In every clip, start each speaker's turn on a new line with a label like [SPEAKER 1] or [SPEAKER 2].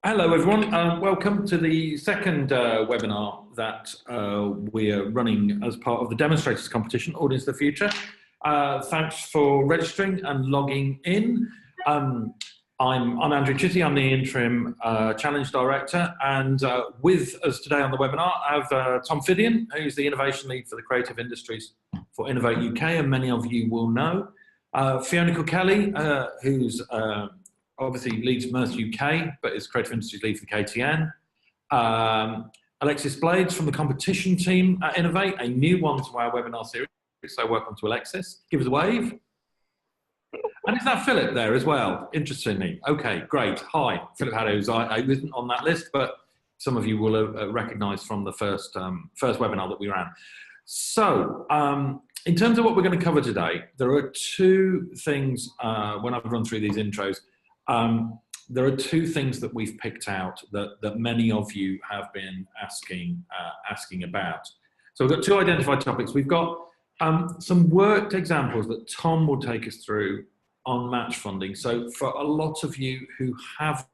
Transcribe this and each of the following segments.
[SPEAKER 1] Hello everyone, welcome to the second webinar that we are running as part of the Demonstrators competition, Audience of the Future. Thanks for registering and logging in. I'm Andrew Chitty, I'm the Interim Challenge Director, and with us today on the webinar I have Tom Fiddian, who's the Innovation Lead for the Creative Industries for Innovate UK, and many of you will know. Fiona Kilkelly, who's obviously leads Immerse UK, but is Creative Industries Lead for the KTN. Alexis Blades from the competition team at Innovate, a new one to our webinar series, so welcome to Alexis. Give us a wave. And is that Philip there as well? Interestingly. Okay, great. Hi, Philip Haddows. I wasn't on that list, but some of you will have recognised from the first webinar that we ran. So, in terms of what we're going to cover today, there are two things, when I've run through these intros, there are two things that we've picked out that many of you have been asking about. So we've got two identified topics. We've got some worked examples that Tom will take us through on match funding. So for a lot of you who haven't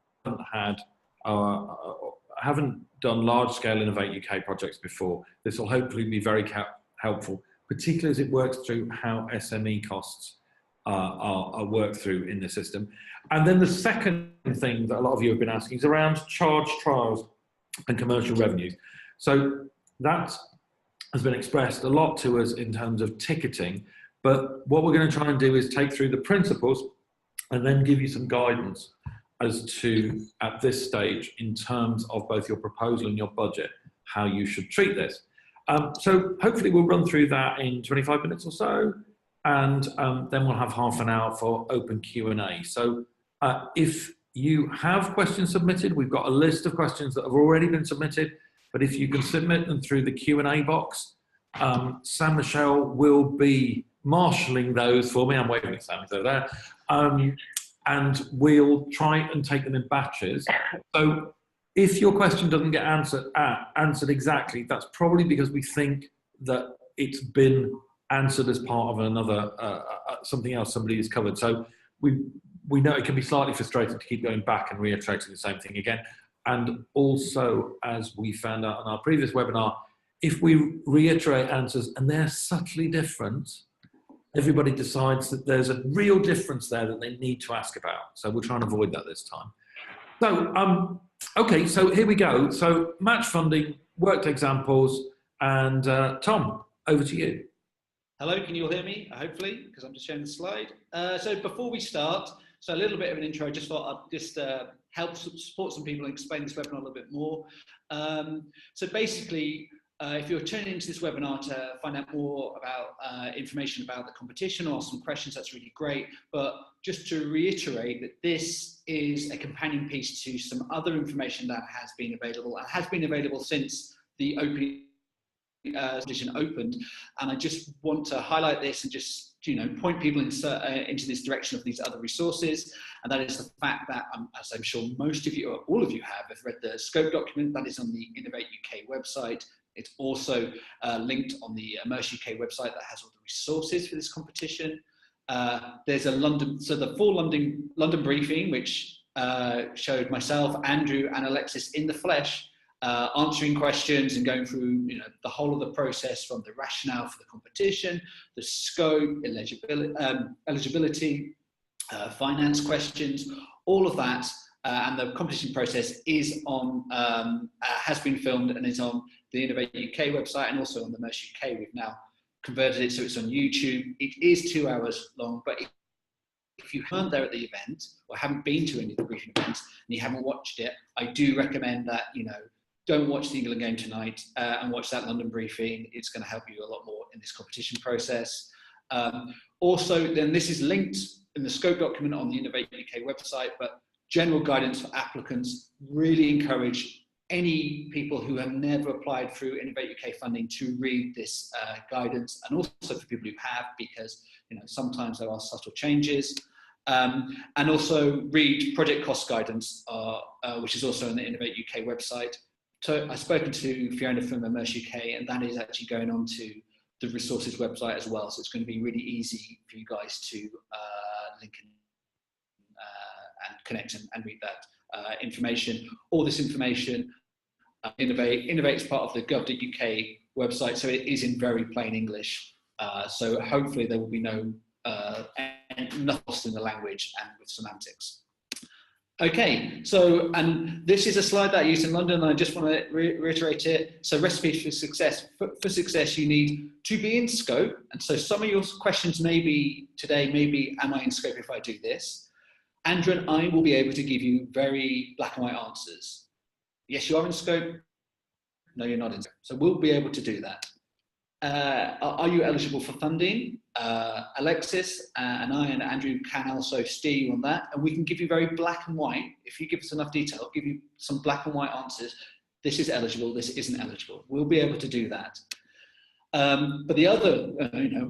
[SPEAKER 1] done large-scale Innovate UK projects before, this will hopefully be very helpful, particularly as it works through how SME costs are worked through in the system. And then the second thing that a lot of you have been asking is around charge trials and commercial revenues. So that has been expressed a lot to us in terms of ticketing, but what we're going to try and do is take through the principles and then give you some guidance as to, at this stage, in terms of both your proposal and your budget, how you should treat this. So hopefully we'll run through that in 25 minutes or so, and then we'll have half an hour for open Q&A. So if you have questions submitted, we've got a list of questions that have already been submitted, but if you can submit them through the Q&A box, Sam Michelle will be marshalling those for me. I'm waving at Sam, so there. And we'll try and take them in batches. So if your question doesn't get answered exactly, that's probably because we think that it's been answered as part of another something else somebody has covered. So we know it can be slightly frustrating to keep going back and reiterating the same thing again. And also, as we found out on our previous webinar, if we reiterate answers and they're subtly different, everybody decides that there's a real difference there that they need to ask about. So we'll try and avoid that this time. So, okay, so here we go. So match funding, worked examples, and Tom, over to you.
[SPEAKER 2] Hello, can you all hear me? Hopefully, because I'm just showing the slide. So before we start, so a little bit of an intro, I just thought I'd just help support some people and explain this webinar a little bit more. So basically, if you're tuning into this webinar to find out more about information about the competition or some questions, that's really great. But just to reiterate that this is a companion piece to some other information that has been available and has been available since the opening competition opened, and I just want to highlight this and just point people into this direction of these other resources, and that is the fact that, as I'm sure most of you or all of you have read the scope document that is on the Innovate UK website. It's also linked on the Immerse UK website that has all the resources for this competition. There's a the full London briefing, which showed myself, Andrew, and Alexis in the flesh, answering questions and going through the whole of the process, from the rationale for the competition, the scope, eligibility, finance questions, all of that, and the competition process is on has been filmed and is on the Innovate UK website and also on the Immerse UK. We've now converted it so it's on YouTube. It is 2 hours long, but if you weren't there at the event or haven't been to any of the briefing events and you haven't watched it, I do recommend that don't watch the England game tonight and watch that London briefing. It's going to help you a lot more in this competition process. Also, then this is linked in the scope document on the Innovate UK website, but general guidance for applicants. Really encourage any people who have never applied through Innovate UK funding to read this guidance, and also for people who have, because sometimes there are subtle changes. And also read project cost guidance, which is also on the Innovate UK website. So I've spoken to Fiona from Immerse UK, and that is actually going on to the resources website as well. So it's going to be really easy for you guys to link in, and connect and read that information. All this information, Innovate is part of the gov.uk website, so it is in very plain English. So hopefully there will be nothing lost in the language and with semantics. Okay, so, and this is a slide that I used in London, and I just want to reiterate it. So recipes for success. For success, you need to be in scope. And so some of your questions may be today, maybe, am I in scope if I do this? Andrew and I will be able to give you very black and white answers. Yes, you are in scope. No, you're not in scope. So we'll be able to do that. Are you eligible for funding? Alexis and I and Andrew can also steer you on that, and we can give you very black and white. If you give us enough detail, I'll give you some black and white answers. This is eligible, this isn't eligible. We'll be able to do that. But the other,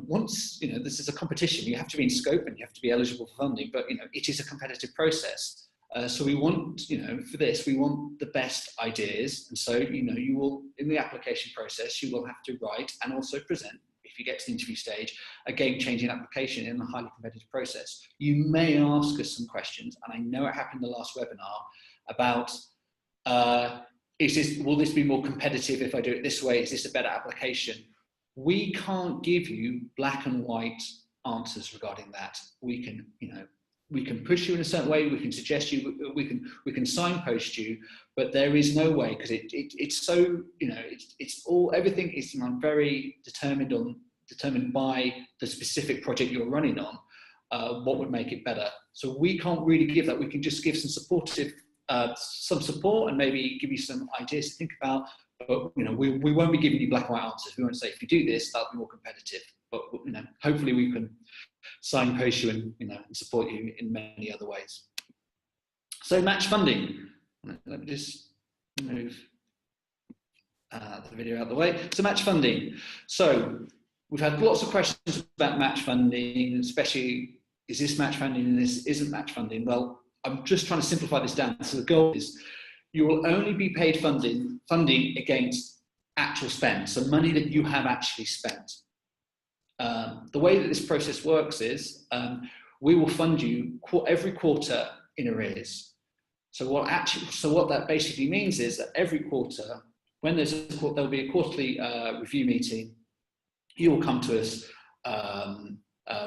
[SPEAKER 2] once, this is a competition, you have to be in scope and you have to be eligible for funding, but, it is a competitive process. So we want, for this, we want the best ideas. And so, you will, in the application process, you will have to write and also present, if you get to the interview stage, a game-changing application in a highly competitive process. You may ask us some questions, and I know it happened in the last webinar, about, will this be more competitive if I do it this way? Is this a better application? We can't give you black and white answers regarding that. We can, we can push you in a certain way, we can suggest you, we can signpost you, but there is no way, because it's so, everything is very determined by the specific project you're running on, what would make it better. So we can't really give that. We can just give some some support and maybe give you some ideas to think about, but we won't be giving you black and white answers. We won't say, if you do this, that'll be more competitive. But hopefully we can signpost you and support you in many other ways. So match funding. Let me just move the video out the way. So match funding. So we've had lots of questions about match funding, especially, is this match funding and this isn't match funding? Well, I'm just trying to simplify this down. So the goal is you will only be paid funding against actual spend, so money that you have actually spent. The way that this process works is we will fund you every quarter in arrears. So what that basically means is that every quarter, when there'll be a quarterly review meeting, you will come to us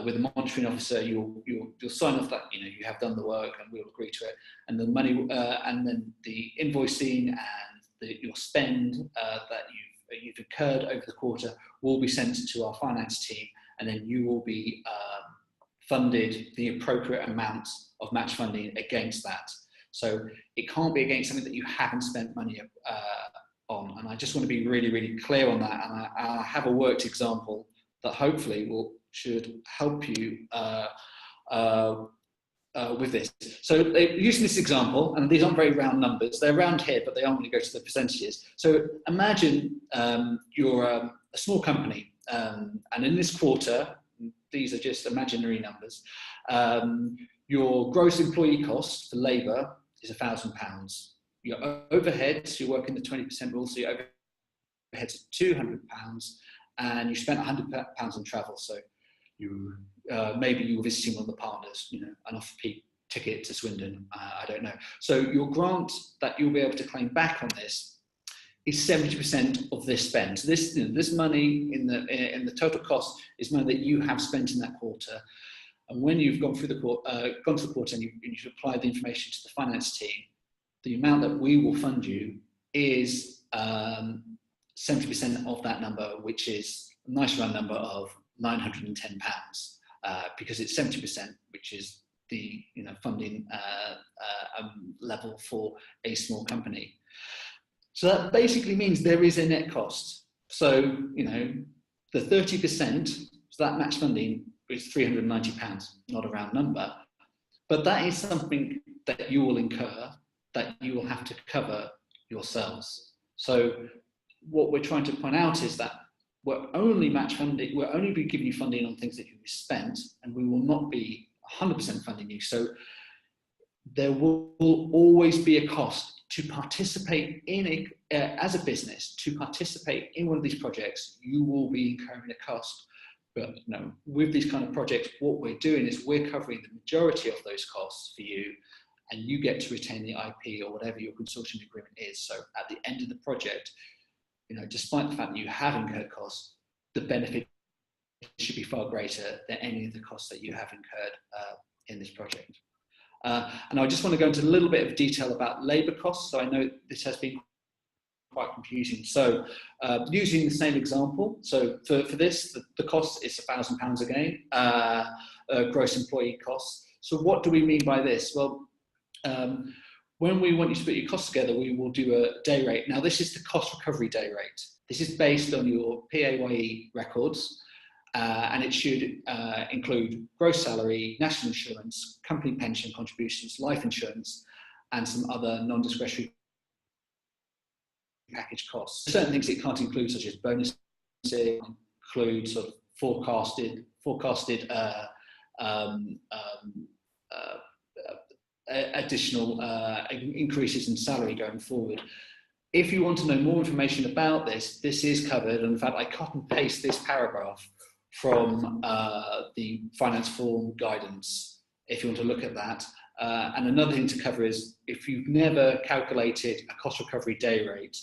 [SPEAKER 2] with a monitoring officer. You'll sign off that you have done the work, and we'll agree to it. And the money, and then the invoicing and your spend that you've incurred over the quarter will be sent to our finance team, and then you will be funded the appropriate amount of match funding against that. So it can't be against something that you haven't spent money on. And I just want to be really, really clear on that. And I have a worked example that hopefully should help you with this. So using this example, and these aren't very round numbers, they're round here, but they aren't going to go to the percentages. So imagine you're a small company, and in this quarter, these are just imaginary numbers, your gross employee cost for labour is £1,000. Your overheads, you're working the 20% rule, so your overheads are £200, and you spent £100 on travel. So you maybe you were visiting one of the partners, an off-peak ticket to Swindon, I don't know. So your grant that you'll be able to claim back on this is 70% of this spend. So this money in the total cost is money that you have spent in that quarter. And when you've gone through gone to the quarter and you've applied the information to the finance team, the amount that we will fund you is 70% of that number, which is a nice round number of £910, because it's 70%, which is the funding level for a small company. So that basically means there is a net cost. So the 30%, so that match funding is £390, not a round number, but that is something that you will incur, that you will have to cover yourselves. So what we're trying to point out is that we're only be giving you funding on things that you've spent, and we will not be 100% funding you. So there will always be a cost to participate in as a business, to participate in one of these projects. You will be incurring a cost. But with these kind of projects, what we're doing is we're covering the majority of those costs for you, and you get to retain the IP or whatever your consortium agreement is. So at the end of the project, despite the fact that you have incurred costs, the benefit should be far greater than any of the costs that you have incurred in this project. And I just want to go into a little bit of detail about labour costs. So I know this has been quite confusing. So using the same example, so for this, the cost is £1,000 again, gross employee costs. So what do we mean by this? Well, when we want you to put your costs together, we will do a day rate. Now, this is the cost recovery day rate. This is based on your PAYE records, and it should include gross salary, national insurance, company pension contributions, life insurance, and some other non-discretionary package costs. Certain things it can't include, such as bonuses, include sort of forecasted additional increases in salary going forward. If you want to know more information about this, this is covered. And in fact, I cut and paste this paragraph from the finance form guidance, if you want to look at that. And another thing to cover is, if you've never calculated a cost recovery day rate,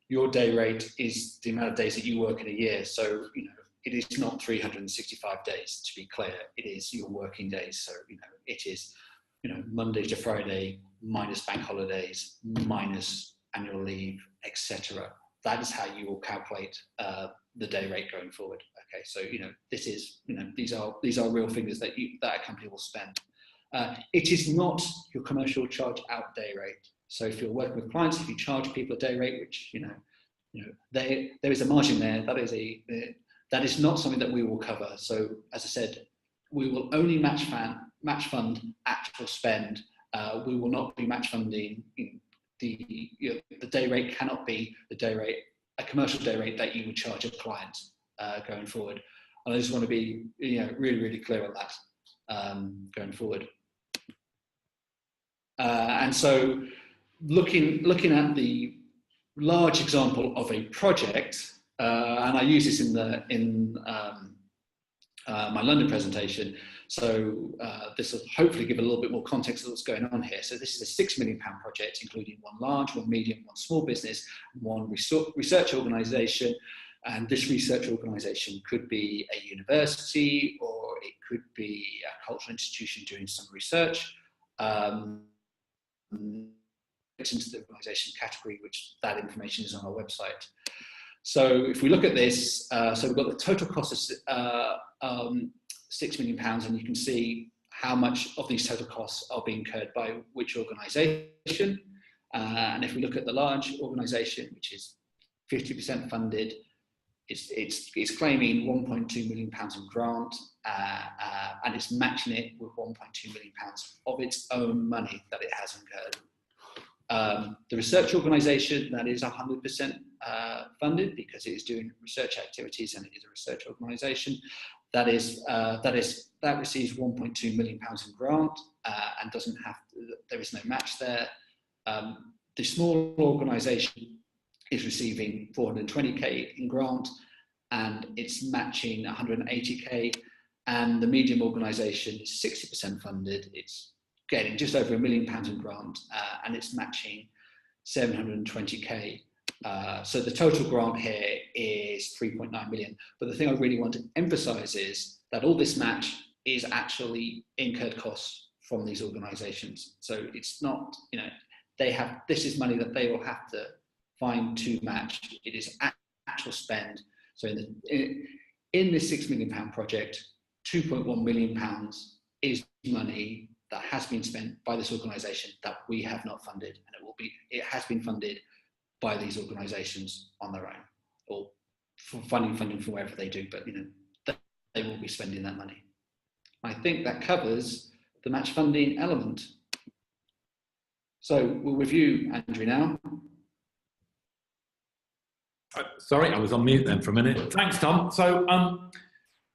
[SPEAKER 2] your day rate is the amount of days that you work in a year. So, it is not 365 days, to be clear. It is your working days. So, it is, Monday to Friday, minus bank holidays, minus annual leave, etc. That is how you will calculate the day rate going forward. Okay, so this is these are real figures that a company will spend. It is not your commercial charge out day rate. So if you're working with clients, if you charge people a day rate, which there is a margin there, that is not something that we will cover. So as I said, we will only match fund actual spend. We will not be match funding. The day rate cannot be the day rate, a commercial day rate that you would charge a client going forward. And I just want to be really, really clear on that going forward. And so looking at the large example of a project, and I use this in my London presentation. So this will hopefully give a little bit more context of what's going on here. So this is a £6 million project, including one large, one medium, one small business, one research organisation. And this research organisation could be a university, or it could be a cultural institution doing some research. Into the organisation category, which that information is on our website. So if we look at this, so we've got the total cost of £6 million, and you can see how much of these total costs are being incurred by which organisation. And if we look at the large organisation, which is 50% funded, it's claiming £1.2 million in grant, and it's matching it with £1.2 million of its own money that it has incurred. The research organisation, that is 100% funded because it is doing research activities and it is a research organisation. That receives £1.2 million in grant and doesn't have there is no match there. The small organisation is receiving 420k in grant and it's matching 180k, and the medium organisation is 60% funded. It's getting just over £1 million in grant and it's matching 720k. So the total grant here is 3.9 million. But the thing I really want to emphasise is that all this match is actually incurred costs from these organisations. So it's not, this is money that they will have to find to match. It is actual spend. So in this £6 million project, £2.1 million is money that has been spent by this organisation that we have not funded, and it has been funded by these organisations on their own, or funding from wherever they do, but they will be spending that money. I think that covers the match funding element. So we'll review Andrew now.
[SPEAKER 1] Sorry, I was on mute then for a minute. Thanks, Tom.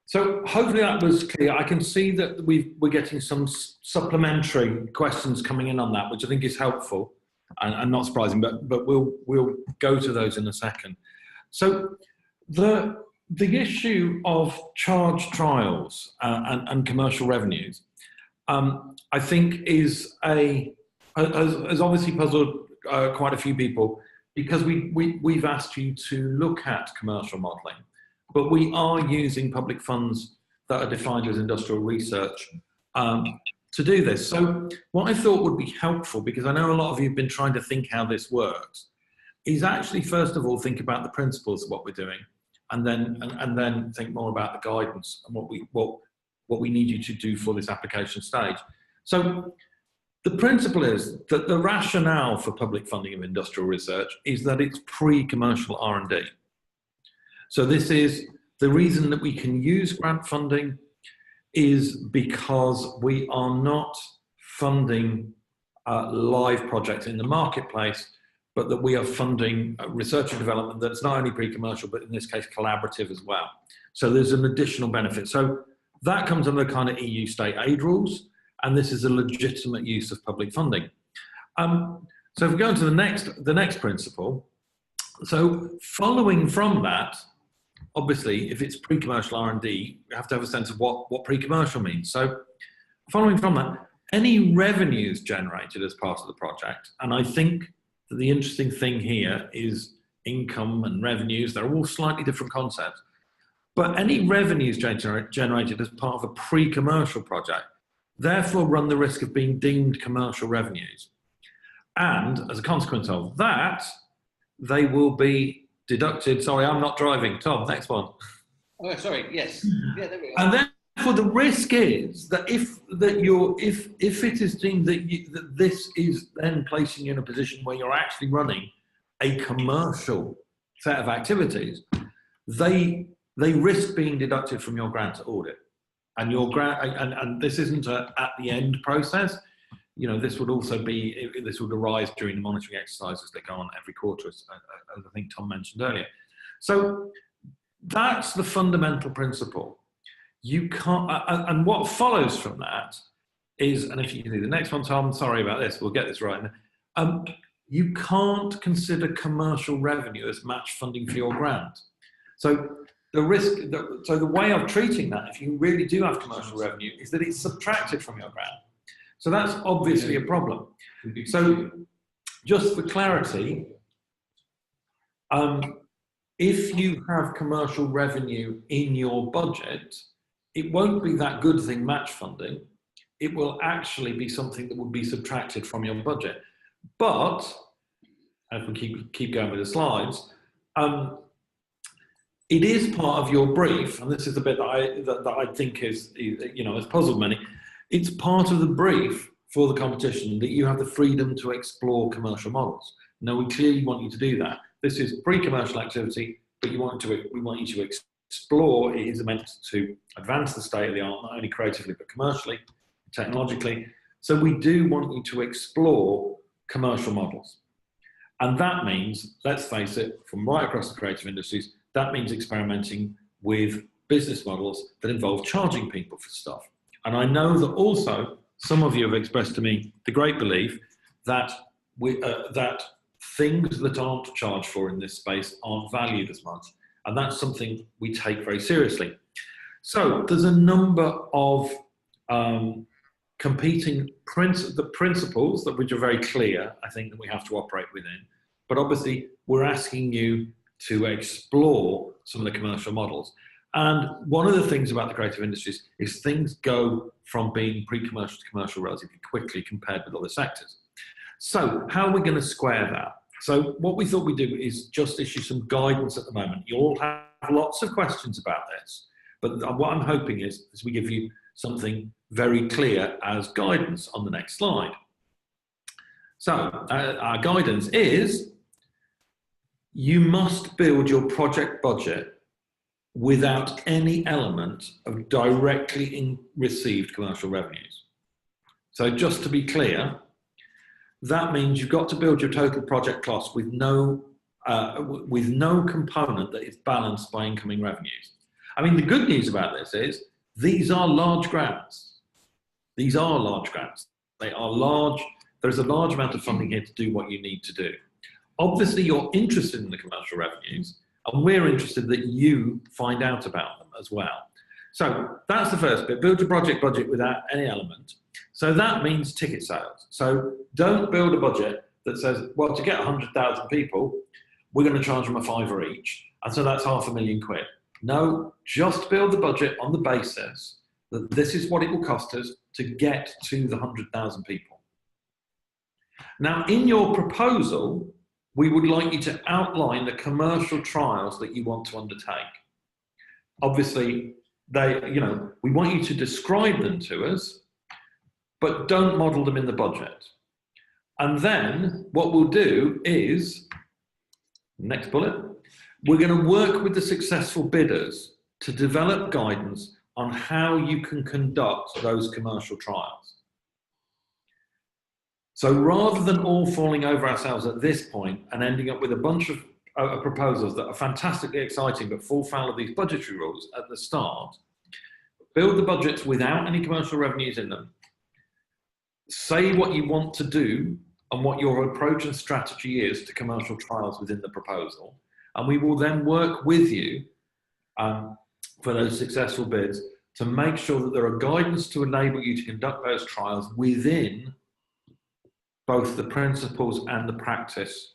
[SPEAKER 1] So hopefully that was clear. I can see that we're getting some supplementary questions coming in on that, which I think is helpful and not surprising, but we'll go to those in a second. So the issue of charge trials and commercial revenues, I think has obviously puzzled quite a few people, because we've asked you to look at commercial modelling, but we are using public funds that are defined as industrial research to do this. So what I thought would be helpful, because I know a lot of you have been trying to think how this works, is actually first of all think about the principles of what we're doing, and then think more about the guidance and what we need you to do for this application stage. So the principle is that the rationale for public funding of industrial research is that it's pre-commercial R&D. So this is the reason that we can use grant funding, is because we are not funding live projects in the marketplace, but that we are funding research and development that's not only pre-commercial, but in this case collaborative as well. So there's an additional benefit. So that comes under the kind of EU state aid rules, and this is a legitimate use of public funding. So if we go on to the next principle, so following from that, obviously, if it's pre-commercial R&D, you have to have a sense of what pre-commercial means. So following from that, any revenues generated as part of the project, and I think that the interesting thing here is income and revenues, they're all slightly different concepts, but any revenues generated as part of a pre-commercial project therefore run the risk of being deemed commercial revenues. And as a consequence of that, they will be deducted. Sorry, I'm not driving. Tom, next one.
[SPEAKER 2] Oh, sorry. Yes. Yeah, there we go.
[SPEAKER 1] And therefore, the risk is that if it is deemed that this is then placing you in a position where you're actually running a commercial set of activities, they risk being deducted from your grant audit. And your grant, and this isn't a at the end process. You know, this would arise during the monitoring exercises that go on every quarter, as I think Tom mentioned earlier. So that's the fundamental principle. You can't, and what follows from that is, and if you can do the next one, Tom, sorry about this, we'll get this right. You can't consider commercial revenue as match funding for your grant. So the risk, so the way of treating that, if you really do have commercial revenue, is that it's subtracted from your grant. So that's obviously a problem. So just for clarity, if you have commercial revenue in your budget, it won't be that good thing match funding. It will actually be something that will be subtracted from your budget. But, if we keep going with the slides, it is part of your brief, and this is the bit that I think is, you know, has puzzled many. It's part of the brief for the competition that you have the freedom to explore commercial models. Now, we clearly want you to do that. This is pre-commercial activity, but we want you to explore. It is meant to advance the state of the art, not only creatively, but commercially, technologically. So we do want you to explore commercial models. And that means, let's face it, from right across the creative industries, that means experimenting with business models that involve charging people for stuff. And I know that also some of you have expressed to me the great belief that that things that aren't charged for in this space aren't valued as much. And that's something we take very seriously. So there's a number of competing principles which are very clear, I think, that we have to operate within. But obviously, we're asking you to explore some of the commercial models. And one of the things about the creative industries is things go from being pre-commercial to commercial relatively quickly compared with other sectors. So how are we going to square that? So what we thought we'd do is just issue some guidance at the moment. You all have lots of questions about this, but what I'm hoping is we give you something very clear as guidance on the next slide. So our guidance is, you must build your project budget without any element of directly received commercial revenues. So just to be clear, that means you've got to build your total project cost with no component that is balanced by incoming revenues. I mean, the good news about this is these are large grants. These are large grants. They are large. There's a large amount of funding here to do what you need to do. Obviously, you're interested in the commercial revenues, and we're interested that you find out about them as well. So that's the first bit, build your project budget without any element. So that means ticket sales. So don't build a budget that says, well, to get 100,000 people, we're going to charge them a fiver each. And so that's £500,000. No, just build the budget on the basis that this is what it will cost us to get to the 100,000 people. Now, in your proposal, we would like you to outline the commercial trials that you want to undertake. Obviously, we want you to describe them to us, but don't model them in the budget. And then what we'll do is, next bullet, we're going to work with the successful bidders to develop guidance on how you can conduct those commercial trials. So rather than all falling over ourselves at this point and ending up with a bunch of proposals that are fantastically exciting but fall foul of these budgetary rules at the start, build the budgets without any commercial revenues in them, say what you want to do and what your approach and strategy is to commercial trials within the proposal, and we will then work with you for those successful bids to make sure that there are guidance to enable you to conduct those trials within both the principles and the practice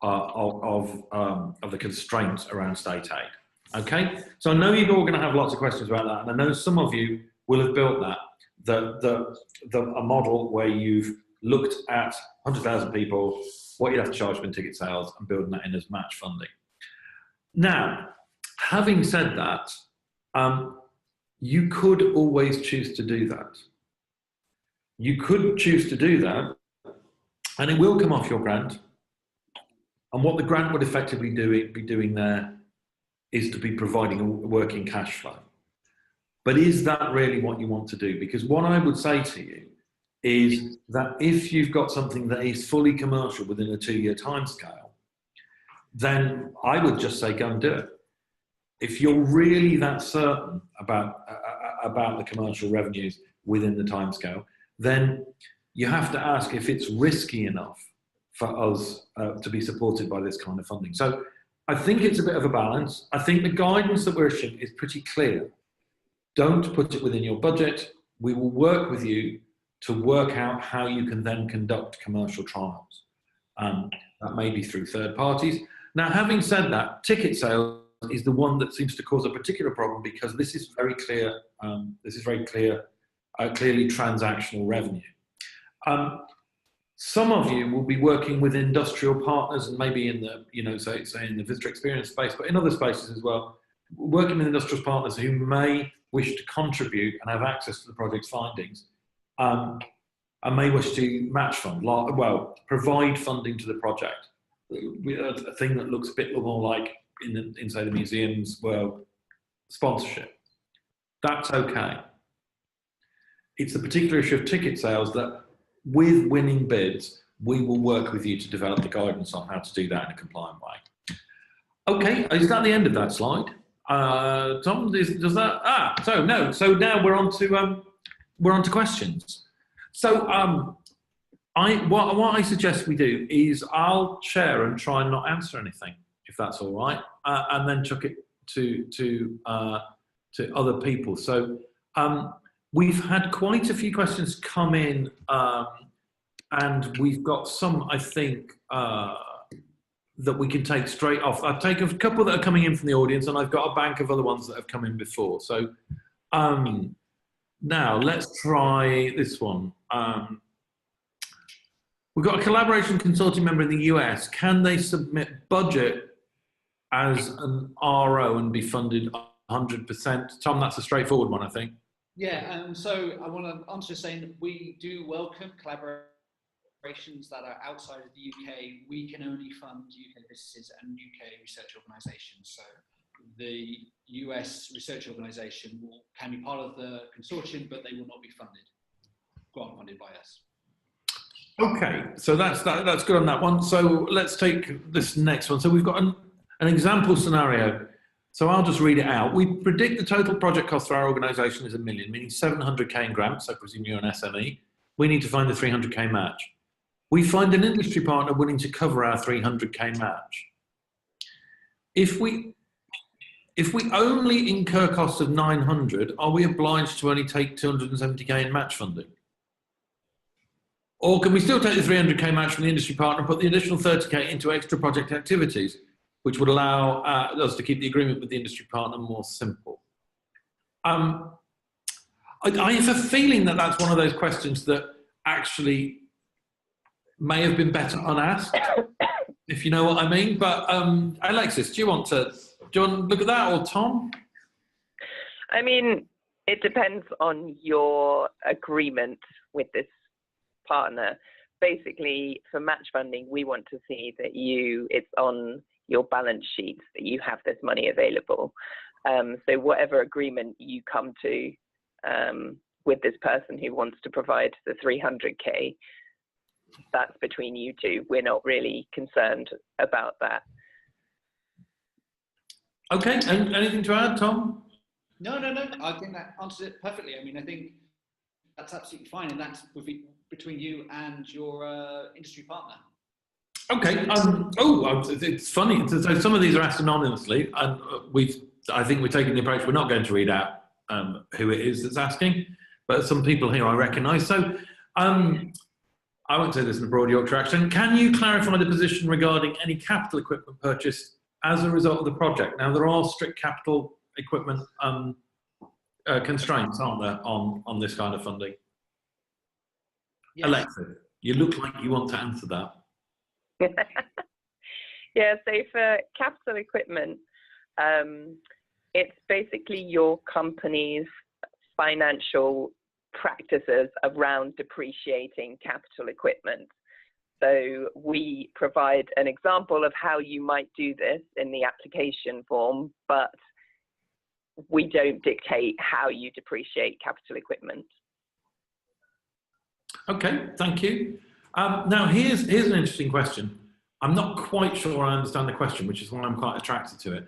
[SPEAKER 1] of the constraints around state aid. Okay, so I know you're all going to have lots of questions about that, and I know some of you will have built a model where you've looked at 100,000 people, what you'd have to charge for ticket sales, and building that in as match funding. Now, having said that, you could always choose to do that. You could choose to do that, and it will come off your grant. And what the grant would effectively be doing there is to be providing a working cash flow. But is that really what you want to do? Because what I would say to you is that if you've got something that is fully commercial within a 2-year timescale, then I would just say go and do it. If you're really that certain about the commercial revenues within the timescale, then you have to ask if it's risky enough for us to be supported by this kind of funding. So I think it's a bit of a balance. I think the guidance that we're issuing is pretty clear. Don't put it within your budget. We will work with you to work out how you can then conduct commercial trials. That may be through third parties. Now, having said that, ticket sales is the one that seems to cause a particular problem because this is very clear. Clearly transactional revenue. Some of you will be working with industrial partners and maybe in the, say in the visitor experience space, but in other spaces as well, working with industrial partners who may wish to contribute and have access to the project's findings, and may wish to match fund, provide funding to the project. A thing that looks a bit more like inside the museum's world, sponsorship. That's okay. It's the particular issue of ticket sales that with winning bids, we will work with you to develop the guidance on how to do that in a compliant way. Okay, is that the end of that slide? Tom, does that? So now we're on to questions. So what I suggest we do is I'll share and try and not answer anything, if that's all right, and then chuck it to other people. So we've had quite a few questions come in, and we've got some, I think, that we can take straight off. I've taken a couple that are coming in from the audience, and I've got a bank of other ones that have come in before. So now let's try this one. We've got a collaboration consulting member in the US. Can they submit budget as an RO and be funded 100%? Tom, that's a straightforward one, I think.
[SPEAKER 2] Yeah, so I want to answer saying we do welcome collaborations that are outside of the UK. We can only fund UK businesses and UK research organisations. So the US research organisation can be part of the consortium, but they will not be grant funded by us.
[SPEAKER 1] Okay, so that's good on that one. So let's take this next one. So we've got an example scenario. So I'll just read it out. We predict the total project cost for our organisation is $1 million, meaning 700K in grants. I presume you're an SME. We need to find the 300K match. We find an industry partner willing to cover our 300K match. If we only incur costs of 900, are we obliged to only take 270K in match funding? Or can we still take the 300k match from the industry partner and put the additional 30k into extra project activities, which would allow us to keep the agreement with the industry partner more simple? I have a feeling that that's one of those questions that actually may have been better unasked, if you know what I mean. But Alexis, do you want to look at that, or Tom?
[SPEAKER 3] I mean, it depends on your agreement with this partner. Basically, for match funding, we want to see that it's on your balance sheet that you have this money available. So whatever agreement you come to with this person who wants to provide the 300k, that's between you two. We're not really concerned about that. Okay,
[SPEAKER 1] and anything to add, Tom?
[SPEAKER 2] No. I think that answers it perfectly. I mean, I think that's absolutely fine, and that's between you and your industry partner.
[SPEAKER 1] Okay. It's funny. So some of these are asked anonymously, and I think we're taking the approach we're not going to read out who it is that's asking, but some people here I recognise. So I won't say this in a broad Yorkshire accent. Can you clarify the position regarding any capital equipment purchased as a result of the project? Now, there are strict capital equipment constraints, aren't there, on this kind of funding? Yes. Alexis, you look like you want to answer that.
[SPEAKER 3] Yeah, so for capital equipment, it's basically your company's financial practices around depreciating capital equipment. So we provide an example of how you might do this in the application form, but we don't dictate how you depreciate capital equipment.
[SPEAKER 1] Okay, thank you. Now here's an interesting question. I'm not quite sure I understand the question, which is why I'm quite attracted to it.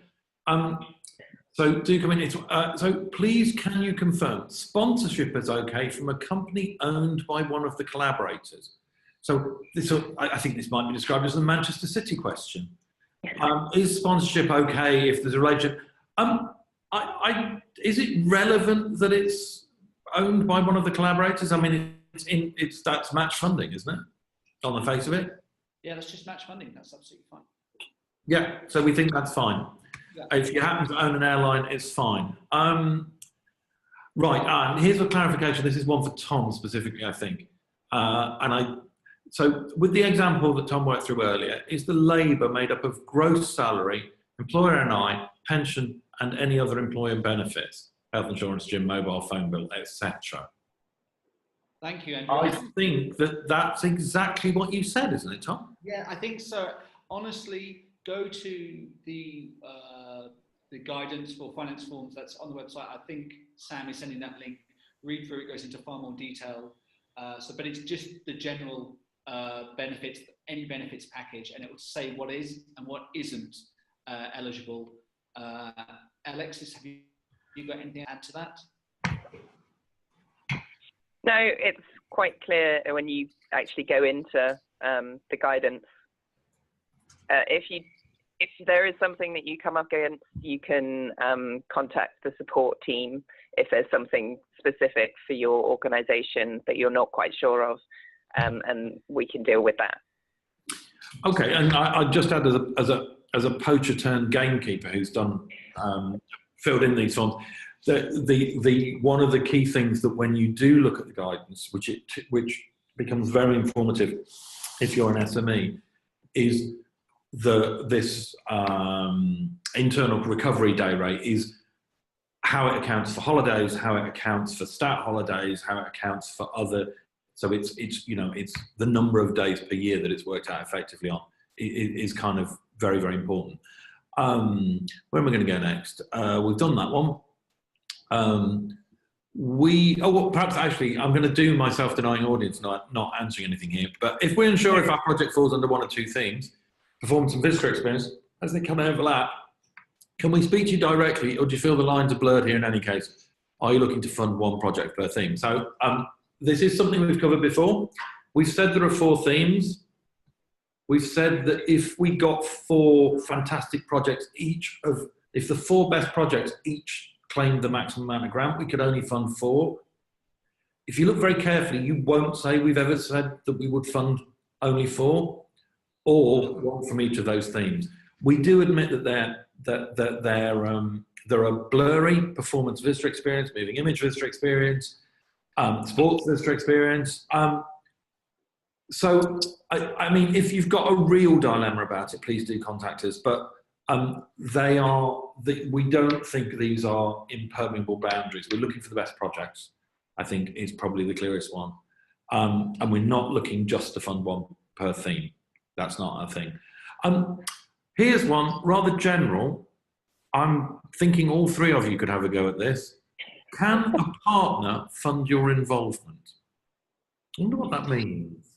[SPEAKER 1] So do come in. So please, can you confirm sponsorship is okay from a company owned by one of the collaborators? So I think this might be described as the Manchester City question. Is sponsorship okay if there's a relationship? Is it relevant that it's owned by one of the collaborators? I mean, that's match funding, isn't it? On the face of it.
[SPEAKER 2] Yeah, that's just match funding. That's absolutely fine.
[SPEAKER 1] Yeah, so we think that's fine. Yeah. If you happen to own an airline, it's fine. Right, here's a clarification. This is one for Tom specifically, I think. So with the example that Tom worked through earlier, is the labour made up of gross salary, employer NI, pension, and any other employer benefits, health insurance, gym, mobile phone bill, etc.?
[SPEAKER 2] Thank you, Andrew.
[SPEAKER 1] I think that's exactly what you said, isn't it, Tom?
[SPEAKER 2] Yeah, I think so. Honestly, go to the guidance for finance forms that's on the website. I think Sam is sending that link. Read through it, goes into far more detail. But it's just the general benefits, any benefits package, and it will say what is and what isn't eligible. Alexis, have you got anything to add to that?
[SPEAKER 3] No, it's quite clear when you actually go into the guidance. If there is something that you come up against, you can contact the support team if there's something specific for your organisation that you're not quite sure of, and we can deal with that.
[SPEAKER 1] Okay, and I just add as a poacher turned gamekeeper who's done filled in these forms. The one of the key things that when you do look at the guidance, which becomes very informative if you're an SME, is this internal recovery day rate is how it accounts for holidays, how it accounts for stat holidays, how it accounts for other. So it's the number of days per year that it's worked out effectively on is kind of very, very important. Where am I going to go next? We've done that one. Perhaps actually I'm going to do my self-denying audience, not answering anything here. But if we're unsure if our project falls under one or two themes, performance and visitor experience, as they kind of overlap, can we speak to you directly, or do you feel the lines are blurred here in any case? Are you looking to fund one project per theme? So this is something we've covered before. We've said there are 4 themes. We've said that if we got 4 fantastic projects if the 4 best projects each claimed the maximum amount of grant, we could only fund 4. if you look very carefully, you won't say we've ever said that we would fund only 4 or 1 from each of those themes. We do admit that there are blurry performance visitor experience, moving image visitor experience, sports visitor experience. So, I mean, if you've got a real dilemma about it, please do contact us. But we don't think these are impermeable boundaries. We're looking for the best projects, I think, is probably the clearest one. And we're not looking just to fund 1 per theme. That's not our thing. Here's one, rather general. I'm thinking all 3 of you could have a go at this. Can a partner fund your involvement? I wonder what that means.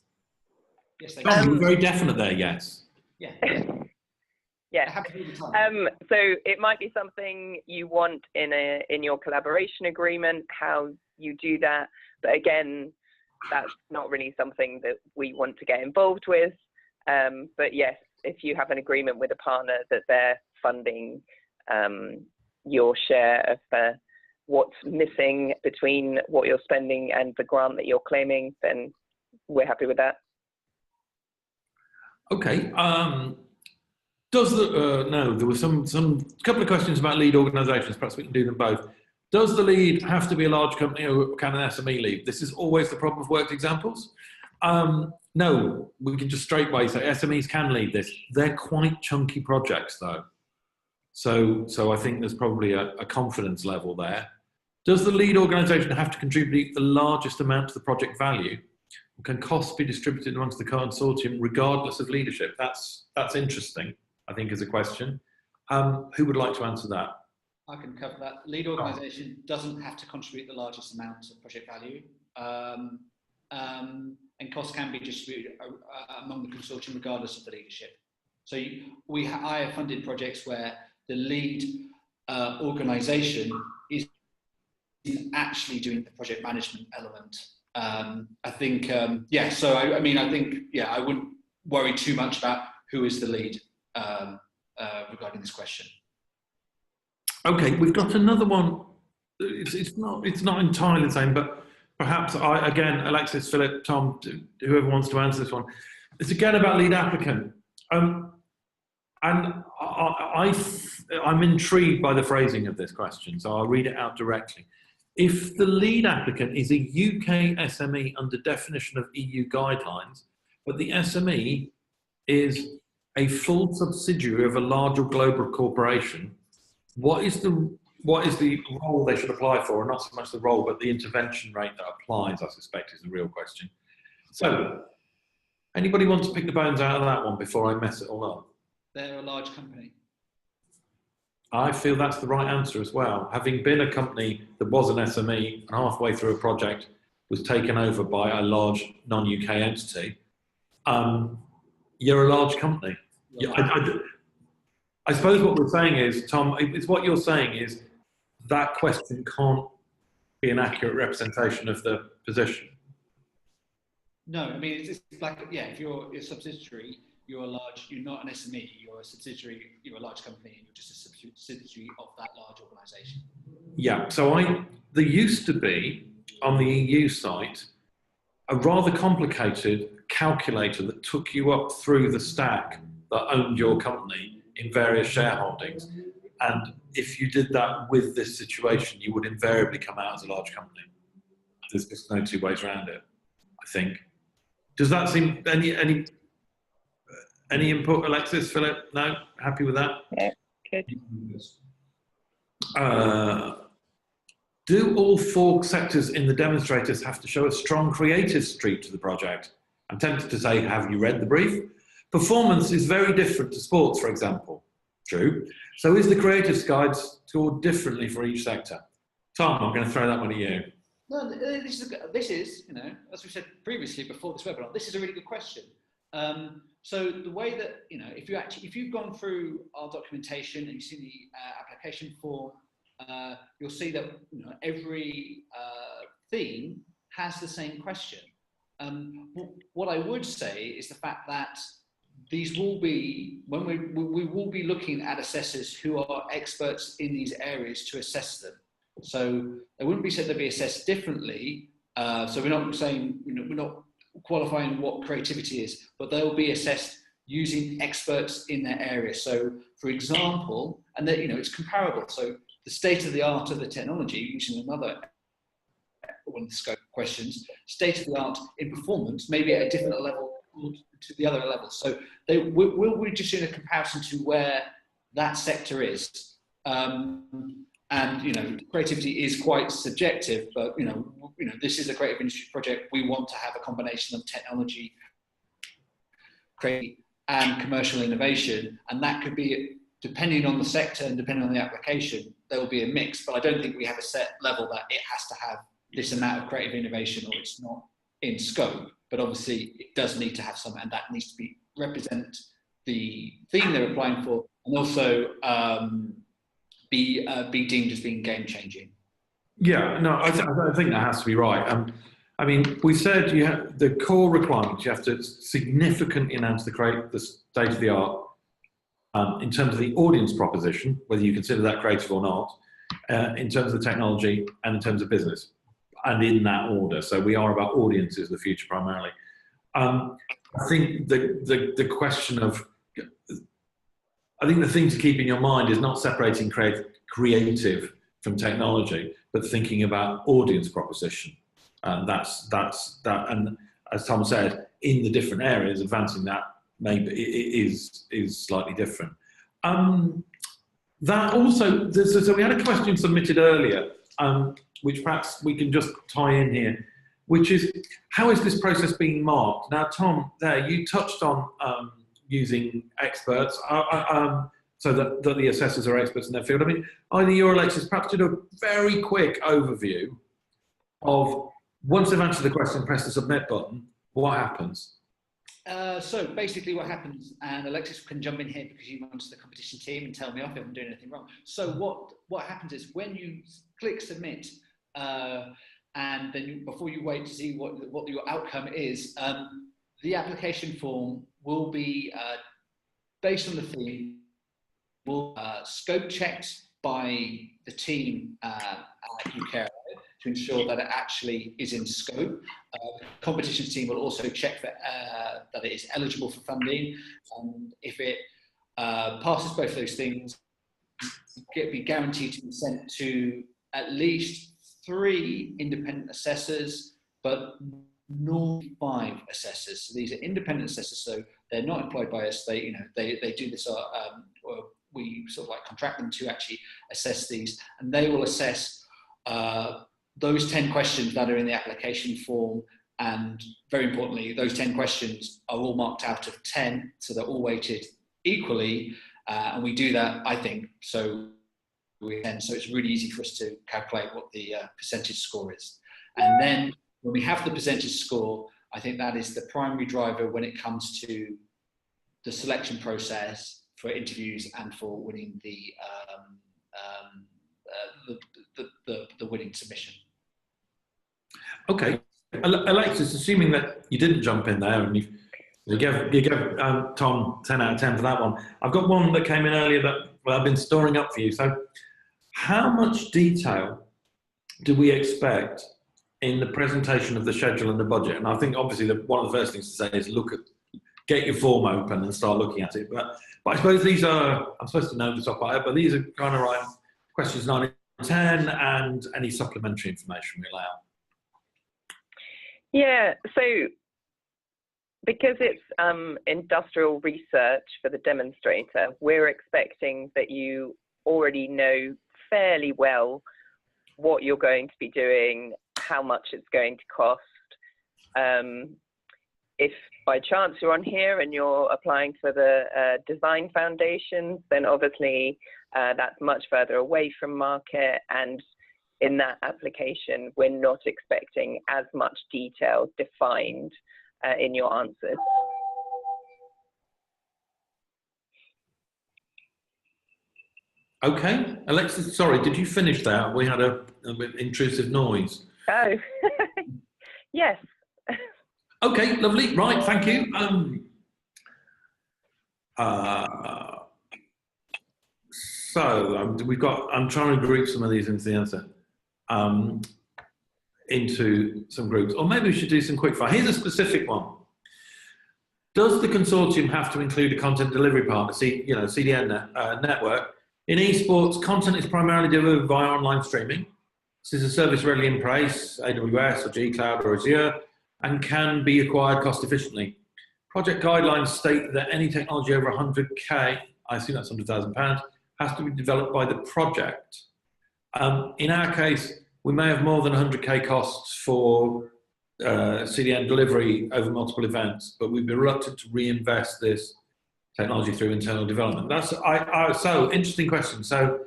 [SPEAKER 2] Yes, they
[SPEAKER 1] Tom,
[SPEAKER 2] can.
[SPEAKER 1] you're very definite there, yes.
[SPEAKER 2] Yeah.
[SPEAKER 3] Yeah. So it might be something you want in your collaboration agreement, how you do that. But again, that's not really something that we want to get involved with. But yes, if you have an agreement with a partner that they're funding your share of what's missing between what you're spending and the grant that you're claiming, then we're happy with that.
[SPEAKER 1] Okay. Does the no? There were some couple of questions about lead organisations. Perhaps we can do them both. Does the lead have to be a large company, or can an SME lead? This is always the problem of worked examples. No, we can just straightway say SMEs can lead this. They're quite chunky projects, though. So I think there's probably a confidence level there. Does the lead organisation have to contribute the largest amount to the project value? Or can costs be distributed amongst the consortium regardless of leadership? That's interesting, I think, as a question. Who would like to answer that?
[SPEAKER 2] I can cover that. Lead organisation doesn't have to contribute the largest amount of project value, and costs can be distributed among the consortium regardless of the leadership. So I have funded projects where the lead organisation is actually doing the project management element. I think, yeah, so I mean, I think, yeah, I wouldn't worry too much about who is the lead regarding this question.
[SPEAKER 1] Okay, we've got another one. It's not entirely the same, but perhaps again, Alexis, Philip, Tom, whoever wants to answer this one. It's again about lead applicant. And I'm intrigued by the phrasing of this question, so I'll read it out directly. If the lead applicant is a UK SME under definition of EU guidelines, but the SME is a full subsidiary of a larger global corporation, what is the role they should apply for? And not so much the role, but the intervention rate that applies, I suspect, is the real question. So, anybody want to pick the bones out of that one before I mess it all up?
[SPEAKER 2] They're a large company.
[SPEAKER 1] I feel that's the right answer as well. Having been a company that was an SME and halfway through a project was taken over by a large non-UK entity, you're a large company. I suppose what we're saying is, Tom, it's what you're saying is that question can't be an accurate representation of the position.
[SPEAKER 2] No, I mean, it's like, yeah, if you're a subsidiary, you're not an SME, you're a subsidiary, you're a large company, and you're just a subsidiary of that large organisation.
[SPEAKER 1] Yeah, so there used to be, on the EU site, a rather complicated calculator that took you up through the stack that owned your company in various shareholdings. And if you did that with this situation, you would invariably come out as a large company. There's just no two ways around it, I think. Does that seem, any input, Alexis, Philip? No? Happy with that?
[SPEAKER 3] Yeah, good.
[SPEAKER 1] Do all 4 sectors in the demonstrators have to show a strong creative streak to the project? I'm tempted to say, have you read the brief? Performance is very different to sports, for example. True. So is the creative guide scored differently for each sector? Tom, I'm going to throw that one at you.
[SPEAKER 2] No, this is, you know, as we said previously before this webinar, this is a really good question. So the way that, you know, if you've gone through our documentation and you've seen the application form, you'll see that, you know, every theme has the same question. What I would say is the fact that these will be, when we will be looking at assessors who are experts in these areas to assess them. So they wouldn't be said to be assessed differently So we're not saying, we're not qualifying what creativity is, but they will be assessed using experts in their area. So, for example, and that, it's comparable. So the state of the art of the technology, using another one of the scope questions, state of the art in performance, maybe at a different level to the other level. So we're just doing a comparison to where that sector is. And creativity is quite subjective, but this is a creative industry project. We want to have a combination of technology, creativity, and commercial innovation, and that could be, depending on the sector and depending on the application, there will be a mix. But I don't think we have a set level that it has to have this amount of creative innovation or it's not in scope. But obviously, it does need to have some, and that needs to represent the theme they're applying for, and also be deemed as being game changing.
[SPEAKER 1] Yeah, no, I think that has to be right. I mean, we said you have the core requirements. You have to significantly enhance the state of the art in terms of the audience proposition, whether you consider that creative or not, in terms of the technology and in terms of business, and in that order. So we are about audiences, the future primarily. I think the question of, I think the thing to keep in your mind is not separating creative from technology, but thinking about audience proposition. And that's that. And as Tom said, in the different areas, advancing that maybe is slightly different. That also, so we had a question submitted earlier, which perhaps we can just tie in here, which is, how is this process being marked? Now, Tom, there you touched on using experts, so that the assessors are experts in their field. I mean, either you or Alexis perhaps did a very quick overview of, once they've answered the question, press the submit button, what happens?
[SPEAKER 2] So basically what happens, and Alexis can jump in here because you run to the competition team and tell me off if I'm doing anything wrong. So what happens is when you click submit, and then before you wait to see what your outcome is, the application form will be, based on the theme, will scope checked by the team at UK to ensure that it actually is in scope. Competition team will also check for, that it is eligible for funding, and if it passes both those things, it be guaranteed to be sent to at least 3 independent assessors, but not 5 assessors. So these are independent assessors, so they're not employed by us. They do this, or we sort of like contract them to actually assess these, and they will assess those 10 questions that are in the application form. And very importantly, those 10 questions are all marked out of 10, so they're all weighted equally. And we do that, I think, so it's really easy for us to calculate what the percentage score is. And then when we have the percentage score, I think that is the primary driver when it comes to the selection process for interviews and for winning the winning submission.
[SPEAKER 1] Okay, Alexis, assuming that you didn't jump in there and you gave Tom 10 out of 10 for that one, I've got one that came in earlier that I've been storing up for you. So how much detail do we expect in the presentation of the schedule and the budget? And I think obviously one of the first things to say is get your form open and start looking at it. But I suppose these are, I'm supposed to know this off by heart, but these are kind of right, questions 9 and 10 and any supplementary information we allow.
[SPEAKER 3] Yeah, so because it's industrial research for the demonstrator, we're expecting that you already know fairly well what you're going to be doing, how much it's going to cost. If by chance you're on here and you're applying for the design foundations, then obviously that's much further away from market, and in that application, we're not expecting as much detail defined in your answers.
[SPEAKER 1] Okay, Alexis, sorry, did you finish that? We had a intrusive noise.
[SPEAKER 3] Oh, yes.
[SPEAKER 1] Okay, lovely. Right, thank you. So we've got. I'm trying to group some of these into the answer. into some groups, or maybe we should do some quick fire. Here's a specific one. Does the consortium have to include a content delivery partner, CDN network? In esports, content is primarily delivered via online streaming. This is a service readily in place, AWS or G Cloud or Azure, and can be acquired cost efficiently. Project guidelines state that any technology over 100K, I assume that's £100,000, has to be developed by the project. In our case, we may have more than 100K costs for CDN delivery over multiple events, but we'd be reluctant to reinvest this technology through internal development. That's so interesting question. So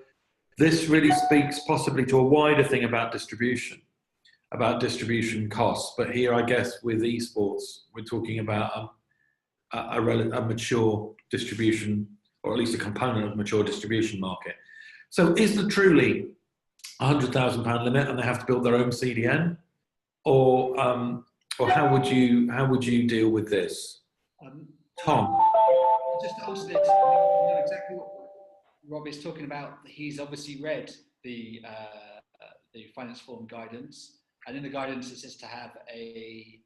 [SPEAKER 1] this really speaks possibly to a wider thing about distribution costs. But here, I guess, with esports, we're talking about a mature distribution, or at least a component of mature distribution market. So is there truly £100,000 limit and they have to build their own CDN? Or how would you deal with this? Tom?
[SPEAKER 2] Just to answer this, you know exactly what Rob is talking about. He's obviously read the Finance Forum guidance, and in the guidance it says to have a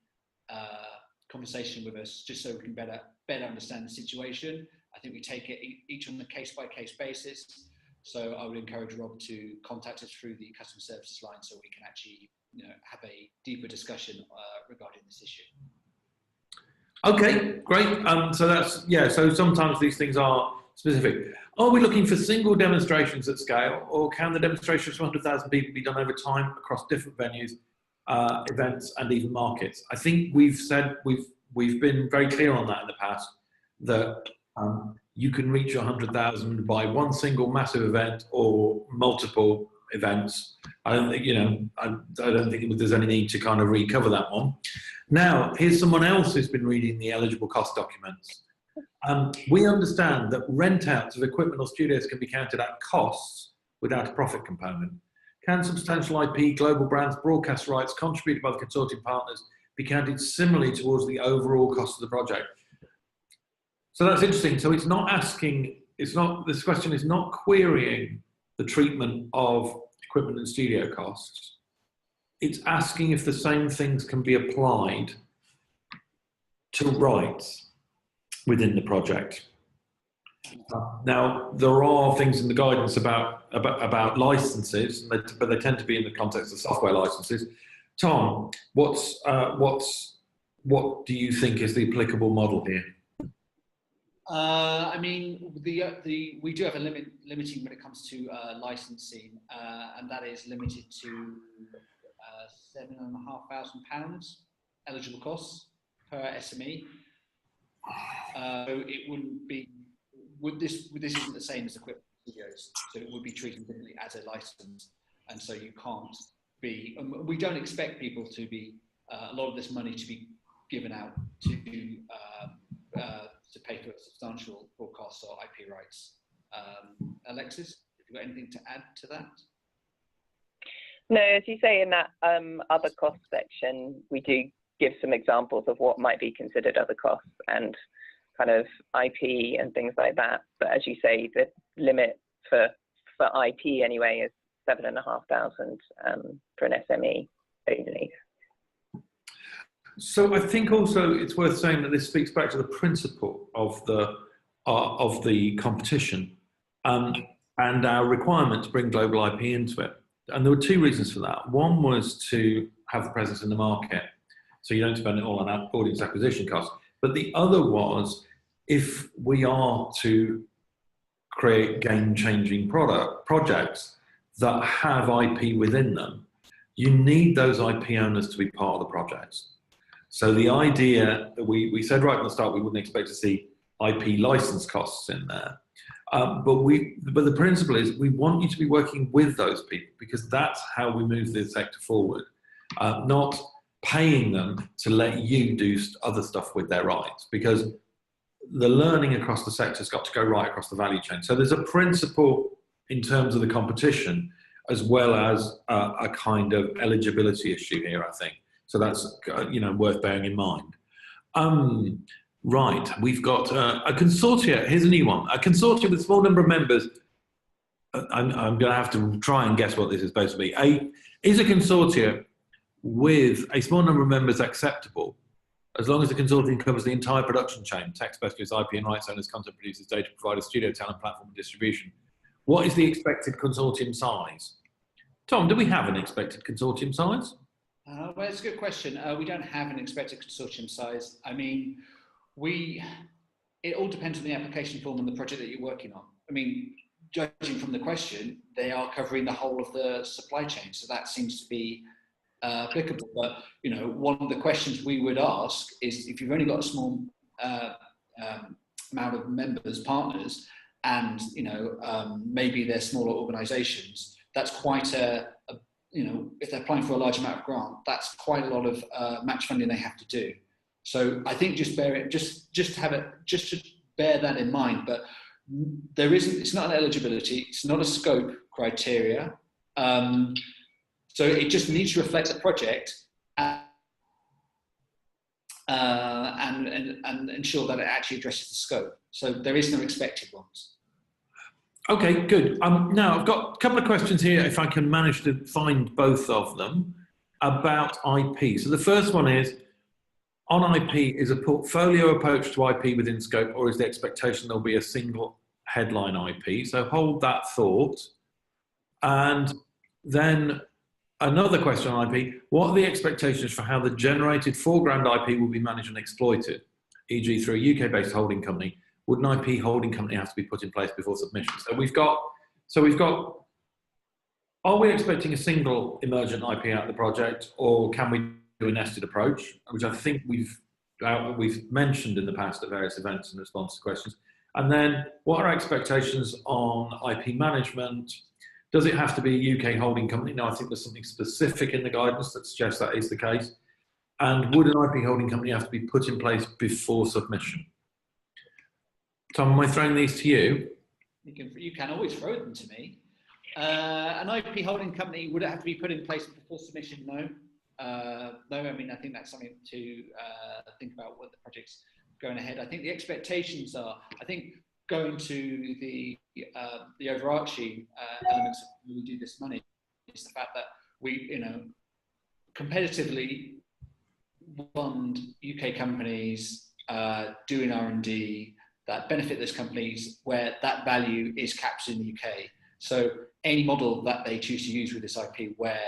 [SPEAKER 2] conversation with us just so we can better understand the situation. I think we take it each on a case-by-case basis. So I would encourage Rob to contact us through the customer services line so we can actually have a deeper discussion regarding this issue.
[SPEAKER 1] Okay, great. So that's, so sometimes these things are specific. Are we looking for single demonstrations at scale, or can the demonstrations for 100,000 people be done over time across different venues, events, and even markets? I think we've been very clear on that in the past, that you can reach 100,000 by one single massive event or multiple events. I don't think there's any need to kind of recover that one. Now, here's someone else who's been reading the eligible cost documents. We understand that rent outs of equipment or studios can be counted at costs without a profit component. Can substantial IP, global brands, broadcast rights contributed by the consortium partners be counted similarly towards the overall cost of the project? So that's interesting. So this question is not querying the treatment of equipment and studio costs. It's asking if the same things can be applied to rights within the project. Now, there are things in the guidance about licenses, but they tend to be in the context of software licenses. Tom, what do you think is the applicable model here?
[SPEAKER 2] I mean, we do have a limiting when it comes to licensing, and that is limited to £7,500 eligible costs per SME. It wouldn't be. This isn't the same as equipment studios, so it would be treated differently as a license, and so you can't be. We don't expect people to be a lot of this money to be given out to pay for substantial broadcasts or IP rights. Alexis, have you got anything to add to that?
[SPEAKER 3] No, as you say in that other cost section, we do give some examples of what might be considered other costs and kind of IP and things like that. But as you say, the limit for IP anyway is 7,500 for an SME only.
[SPEAKER 1] So I think also it's worth saying that this speaks back to the principle of the competition and our requirement to bring global IP into it. And there were two reasons for that. One was to have the presence in the market, so you don't spend it all on audience acquisition costs. But the other was, if we are to create game-changing projects that have IP within them, you need those IP owners to be part of the projects. So the idea that we said right from the start, we wouldn't expect to see IP license costs in there. But the principle is we want you to be working with those people, because that's how we move the sector forward, not paying them to let you do other stuff with their rights, because the learning across the sector has got to go right across the value chain. So there's a principle in terms of the competition, as well as a kind of eligibility issue here, I think. So that's worth bearing in mind. Right, we've got a consortia. Here's a new one. A consortia with a small number of members. I'm going to have to try and guess what this is supposed to be. Is a consortia with a small number of members acceptable, as long as the consortium covers the entire production chain, tech specialists, IP and rights owners, content producers, data providers, studio talent, platform and distribution? What is the expected consortium size? Tom, do we have an expected consortium size?
[SPEAKER 2] Well, it's a good question. We don't have an expected consortium size. I mean, it all depends on the application form and the project that you're working on. I mean, judging from the question, they are covering the whole of the supply chain, so that seems to be applicable. But you know, one of the questions we would ask is, if you've only got a small amount of members, partners, and you know, maybe they're smaller organisations, that's quite you know, if they're applying for a large amount of grant, that's quite a lot of match funding they have to do. So I think just to bear that in mind. But it's not an eligibility, it's not a scope criteria. So it just needs to reflect the project and ensure that it actually addresses the scope. So there is no expected ones.
[SPEAKER 1] Okay, good. Now I've got a couple of questions here, if I can manage to find both of them, about IP. So the first one is, on IP, is a portfolio approach to IP within scope, or is the expectation there'll be a single headline IP? So hold that thought. And then another question on IP, what are the expectations for how the generated foreground IP will be managed and exploited, e.g. through a UK-based holding company? Would an IP holding company have to be put in place before submission? So we've got, are we expecting a single emergent IP out of the project, or can we do a nested approach, which I think we've mentioned in the past at various events in response to questions? And then what are our expectations on IP management? Does it have to be a UK holding company? Now, I think there's something specific in the guidance that suggests that is the case. And would an IP holding company have to be put in place before submission? Tom, am I throwing these to you?
[SPEAKER 2] You can always throw them to me. An IP holding company, would it have to be put in place before submission? No. No, I mean, I think that's something to think about when the project's going ahead. I think the expectations are, going to the overarching elements of when we do this money is the fact that we, you know, competitively fund UK companies doing R&D that benefit those companies where that value is captured in the UK. So any model that they choose to use with this IP where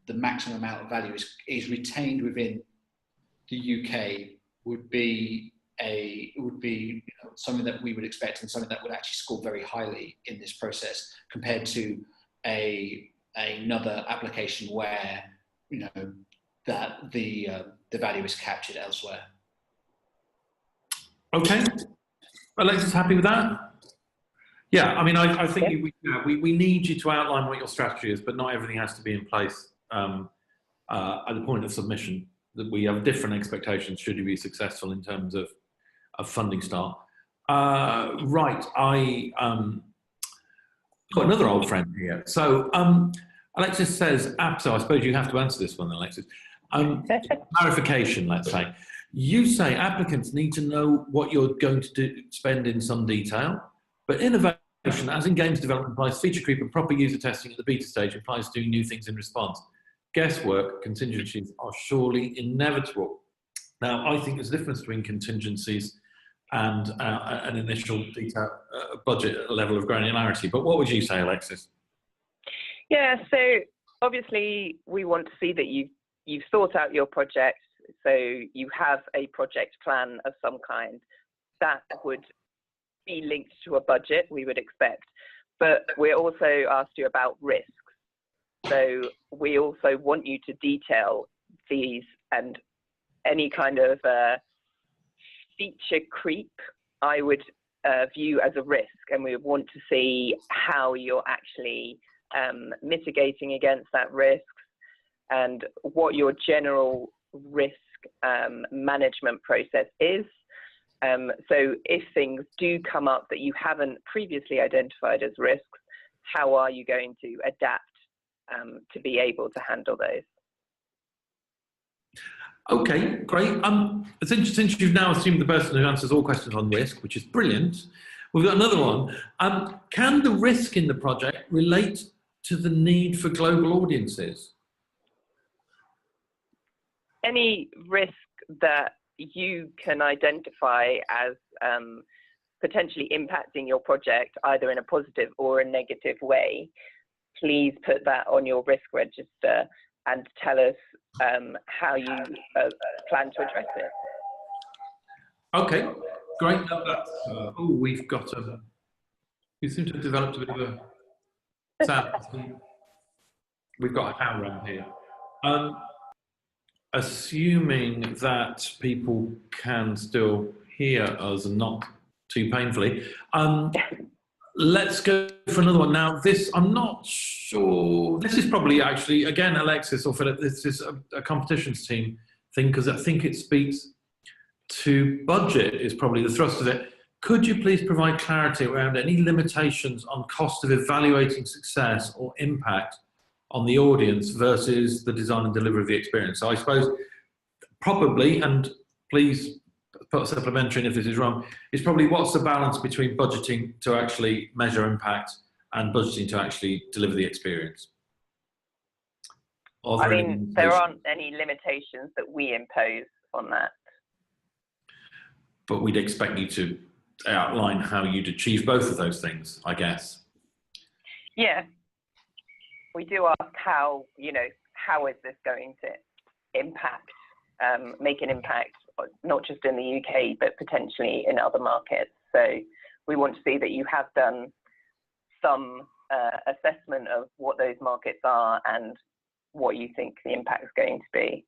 [SPEAKER 2] the maximum amount of value is retained within the UK would be you know, something that we would expect, and something that would actually score very highly in this process compared to another application where, you know, that the value is captured elsewhere.
[SPEAKER 1] Okay. Alexis, happy with that? Yeah, I mean, I think we need you to outline what your strategy is, but not everything has to be in place at the point of submission. That we have different expectations should you be successful in terms of funding start. Right, I got another old friend here. So Alexis says, so I suppose you have to answer this one, Alexis. Clarification, let's say. You say applicants need to know what you're going to spend in some detail, but innovation, as in games development, implies feature creep, and proper user testing at the beta stage implies doing new things in response. Guesswork, contingencies are surely inevitable. Now, I think there's a difference between contingencies and an initial detail, budget level of granularity. But what would you say, Alexis?
[SPEAKER 3] Yeah, so obviously we want to see that you've thought out your project, so you have a project plan of some kind that would be linked to a budget, we would expect. But we also asked you about risks. So we also want you to detail these, and any kind of feature creep I would view as a risk, and we would want to see how you're actually mitigating against that risk and what your general risk management process is. So if things do come up that you haven't previously identified as risks, how are you going to adapt to be able to handle those?
[SPEAKER 1] Okay, great. Since you've now assumed the person who answers all questions on risk, which is brilliant, we've got another one. Can the risk in the project relate to the need for global audiences?
[SPEAKER 3] any risk that you can identify as potentially impacting your project either in a positive or a negative way, please put that on your risk register and tell us how you plan to address it.
[SPEAKER 1] Okay, great. Oh, we've got we seem to have developed a bit of a sound. We've got a power around here. Assuming that people can still hear us and not too painfully, let's go for another one. Now, this, I'm not sure, this is probably actually, again, Alexis or Philip, this is a competitions team thing, because I think it speaks to budget is probably the thrust of it. Could you please provide clarity around any limitations on cost of evaluating success or impact on the audience versus the design and delivery of the experience? So I suppose probably, and please put a supplementary in if this is wrong, is probably what's the balance between budgeting to actually measure impact and budgeting to actually deliver the experience?
[SPEAKER 3] I mean, there aren't any limitations that we impose on that.
[SPEAKER 1] But we'd expect you to outline how you'd achieve both of those things, I guess.
[SPEAKER 3] Yeah. We do ask how, you know, how is this going to impact, make an impact, not just in the UK, but potentially in other markets. So we want to see that you have done some assessment of what those markets are and what you think the impact is going to be.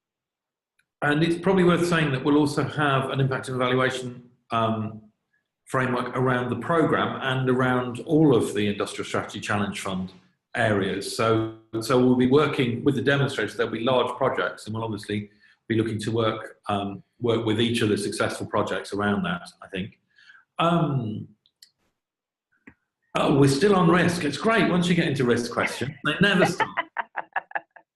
[SPEAKER 1] And it's probably worth saying that we'll also have an impact and evaluation framework around the programme and around all of the Industrial Strategy Challenge Fund areas. So we'll be working with the demonstrators. There'll be large projects, and we'll obviously be looking to work with each of the successful projects around that, I think. Oh, we're still on risk. It's great once you get into risk questions. They never stop.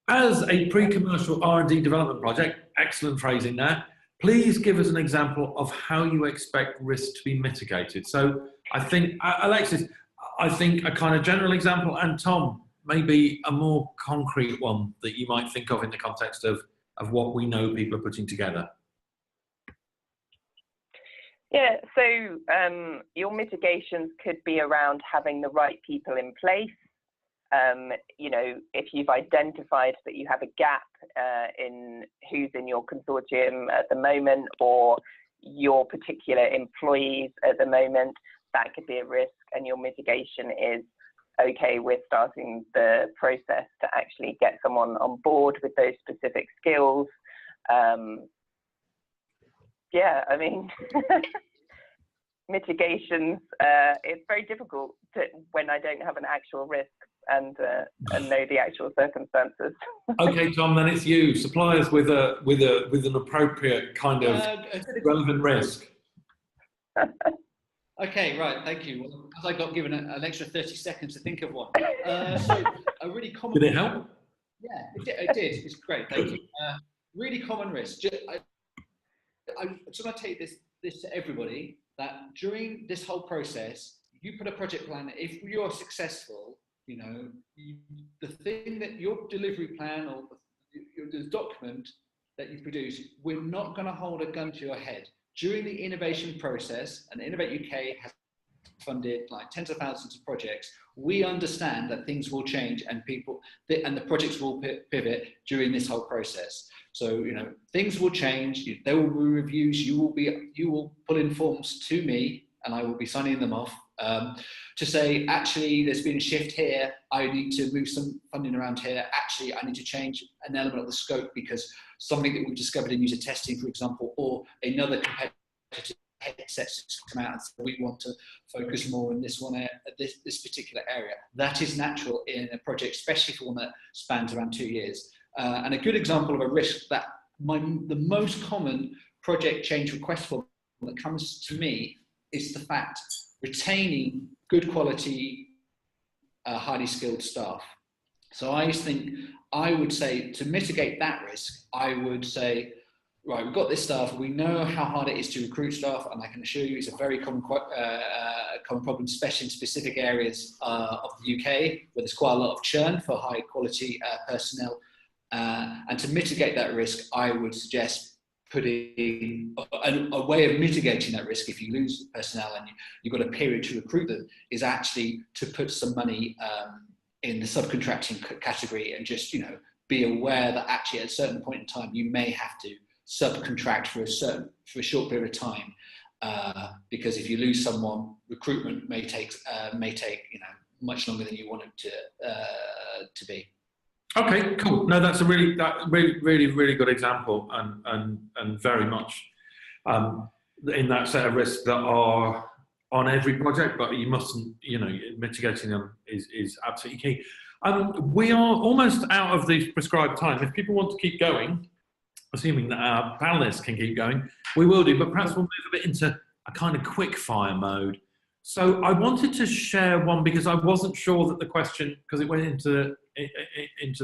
[SPEAKER 1] As a pre-commercial R&D development project, excellent phrasing there, please give us an example of how you expect risk to be mitigated. So I think, Alexis, I think a kind of general example, and Tom, maybe a more concrete one that you might think of in the context of what we know people are putting together.
[SPEAKER 3] Yeah, so your mitigations could be around having the right people in place. You know, if you've identified that you have a gap in who's in your consortium at the moment or your particular employees at the moment, that could be a risk, and your mitigation is, okay, we're starting the process to actually get someone on board with those specific skills. Yeah, I mean, mitigations, it's very difficult when I don't have an actual risk and know the actual circumstances.
[SPEAKER 1] Okay, Tom, then it's you. Supply us with an appropriate kind of relevant risk.
[SPEAKER 2] Okay, right, thank you. Well, because I got given an extra 30 seconds to think of one. So a really common...
[SPEAKER 1] Did it help?
[SPEAKER 2] Yeah, it did. It's great, thank you. Really common risk. I just want to take this to everybody, that during this whole process, you put a project plan. If you are successful, you know, the thing that your delivery plan or the document that you produce, we're not going to hold a gun to your head. During the innovation process, and Innovate UK has funded like tens of thousands of projects, we understand that things will change and the projects will pivot during this whole process. So, you know, things will change. There will be reviews. You will pull in forms to me, and I will be signing them off to say, actually, there's been a shift here. I need to move some funding around here. Actually, I need to change an element of the scope because something that we've discovered in user testing, for example, or another competitive headsets come out and say, we want to focus more on this one, this particular area. That is natural in a project, especially for one that spans around 2 years. And a good example of a risk that the most common project change request form that comes to me is the fact retaining good quality, highly skilled staff. So I would say to mitigate that risk, I would say, right, we've got this staff, we know how hard it is to recruit staff, and I can assure you it's a very common problem, especially in specific areas of the UK, where there's quite a lot of churn for high quality personnel. And to mitigate that risk, I would suggest putting a way of mitigating that risk if you lose personnel and you've got a period to recruit them, is actually to put some money in the subcontracting category, and just, you know, be aware that actually at a certain point in time you may have to subcontract for a short period of time, because if you lose someone, recruitment may take you know, much longer than you want it to be.
[SPEAKER 1] Okay, cool. No, that's a really good example, and very much in that set of risks that are on every project, but you mustn't, you know, mitigating them is absolutely key. We are almost out of the prescribed time. If people want to keep going, assuming that our panelists can keep going, we will do, but perhaps we'll move a bit into a kind of quick fire mode. So I wanted to share one because I wasn't sure that the question, because it went into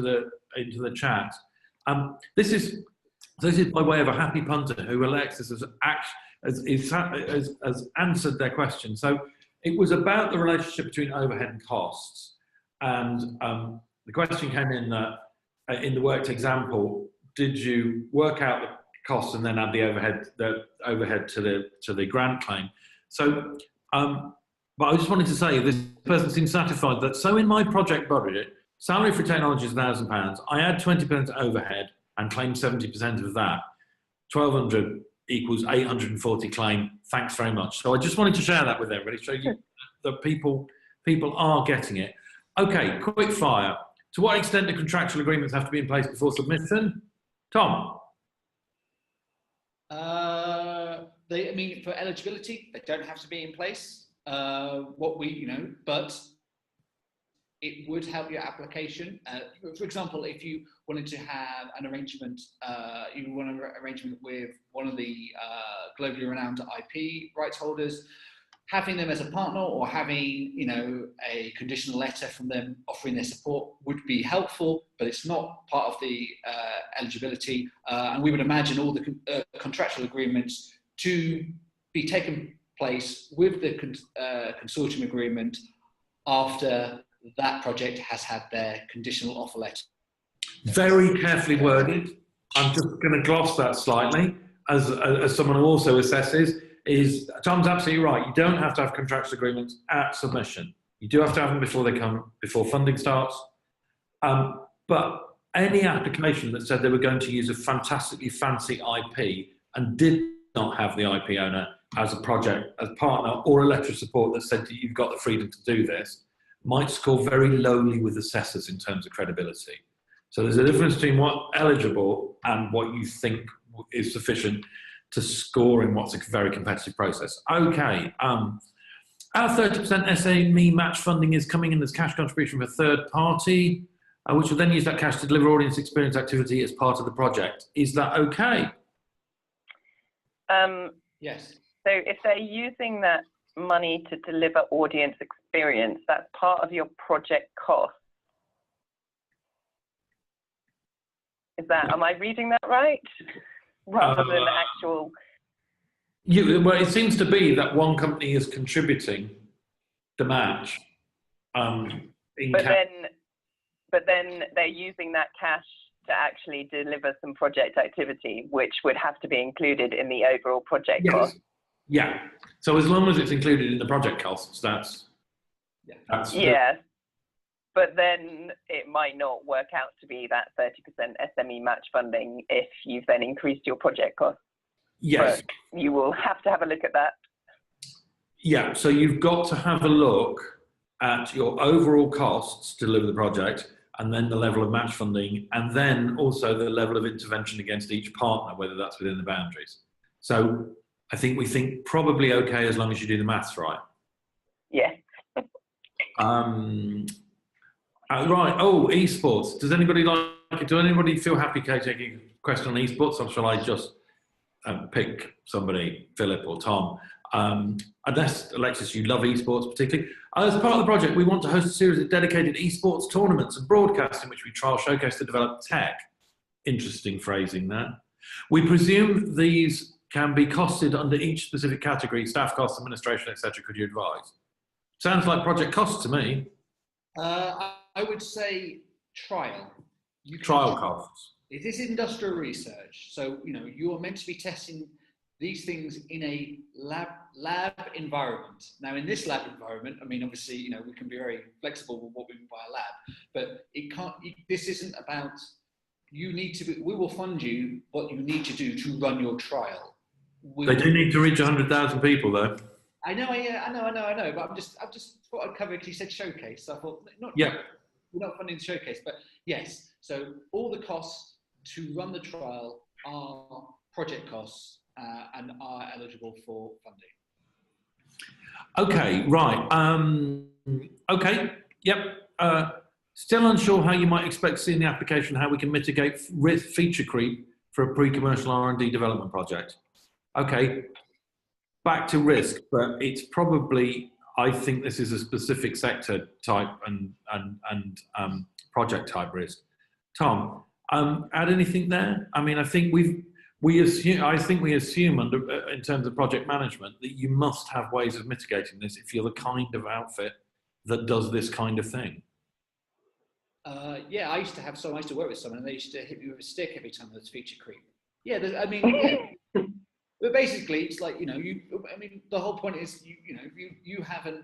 [SPEAKER 1] the chat. This is by way of a happy punter who Alexis has answered their question. So it was about the relationship between overhead and costs, and the question came in that in the worked example, did you work out the costs and then add the overhead to the grant claim? So. But I just wanted to say, this person seems satisfied that, so in my project budget, salary for technology is £1,000, I add 20% overhead and claim 70% of that. 1,200 equals 840 claim, thanks very much. So I just wanted to share that with everybody, so you, that people are getting it. Okay, quick fire. To what extent do contractual agreements have to be in place before submission? Tom?
[SPEAKER 2] I mean, for eligibility, they don't have to be in place. But it would help your application. For example, if you wanted to have an arrangement, with one of the globally renowned IP rights holders, having them as a partner or having, you know, a conditional letter from them offering their support would be helpful, but it's not part of the eligibility. And we would imagine all the contractual agreements to be taken place with the consortium agreement after that project has had their conditional offer letter. Very
[SPEAKER 1] carefully worded. I'm just going to gloss that slightly, as someone who also assesses. Tom's absolutely right. You don't have to have contractual agreements at submission. You do have to have them before funding starts. But any application that said they were going to use a fantastically fancy IP and did not have the IP owner as a project, as partner, or a letter of support that said that you've got the freedom to do this, might score very lowly with assessors in terms of credibility. So there's a difference between what's eligible and what you think is sufficient to score in what's a very competitive process. Okay, our 30% SME match funding is coming in as cash contribution for a third party, which will then use that cash to deliver audience experience activity as part of the project. Is that okay?
[SPEAKER 2] Yes.
[SPEAKER 3] So if they're using that money to deliver audience experience, that's part of your project cost. Am I reading that right? Rather than actual...
[SPEAKER 1] Well, it seems to be that one company is contributing the match.
[SPEAKER 3] But then they're using that cash to actually deliver some project activity, which would have to be included in the overall project cost.
[SPEAKER 1] Yeah. So as long as it's included in the project costs, that's
[SPEAKER 3] yeah. But then it might not work out to be that 30% SME match funding if you've then increased your project cost.
[SPEAKER 1] Yes.
[SPEAKER 3] But you will have to have a look at that.
[SPEAKER 1] Yeah. So you've got to have a look at your overall costs to deliver the project, and then the level of match funding, and then also the level of intervention against each partner, whether that's within the boundaries. So I think we think probably okay as long as you do the maths right.
[SPEAKER 3] Yeah.
[SPEAKER 1] Right. Oh, esports. Does anybody like it? Do anybody feel happy taking a question on esports, or shall I just pick somebody, Philip or Tom? Unless, Alexis, you love esports particularly. As part of the project, we want to host a series of dedicated esports tournaments and broadcasts in which we trial showcase to develop tech. Interesting phrasing there. We presume these can be costed under each specific category, staff costs, administration, etc. Could you advise? Sounds like project costs to me.
[SPEAKER 2] I would say trial.
[SPEAKER 1] trial costs.
[SPEAKER 2] It is industrial research, so you are meant to be testing these things in a lab environment. Now, in this lab environment, I mean, obviously, we can be very flexible with what we mean by a lab, but it can't. This isn't about. We will fund you what you need to do to run your trial.
[SPEAKER 1] They do need to reach 100,000 people, though.
[SPEAKER 2] I know, but I've just thought I'd cover it because you said showcase. So I thought, we're not funding the showcase, but yes. So all the costs to run the trial are project costs and are eligible for funding.
[SPEAKER 1] Okay, right. Okay, yep. Still unsure how you might expect to see in the application how we can mitigate feature creep for a pre-commercial R&D development project. Okay, back to risk, but it's probably, I think this is a specific sector type and project type risk. Tom, add anything there? I mean, I think we assume in terms of project management that you must have ways of mitigating this if you're the kind of outfit that does this kind of thing.
[SPEAKER 2] Yeah, I used to work with someone and they used to hit me with a stick every time there was feature creep. Yeah, yeah. But basically, it's like, the whole point is, you have a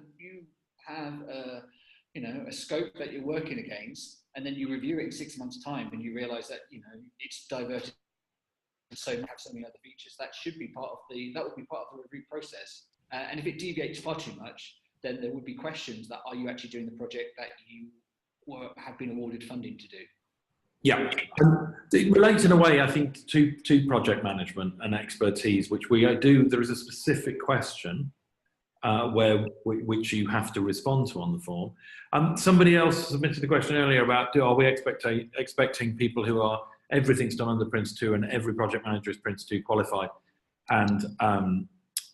[SPEAKER 2] scope that you're working against, and then you review it in 6 months' time, and you realise that, it's diverted. So you have so many other features that would be part of the review process. And if it deviates far too much, then there would be questions that are you actually doing the project that you have been awarded funding to do?
[SPEAKER 1] Yeah, it relates in a way, I think, to project management and expertise, which we do. There is a specific question which you have to respond to on the form. Somebody else submitted a question earlier about are we expecting people who are everything's done under Prince 2 and every project manager is Prince 2 qualified, and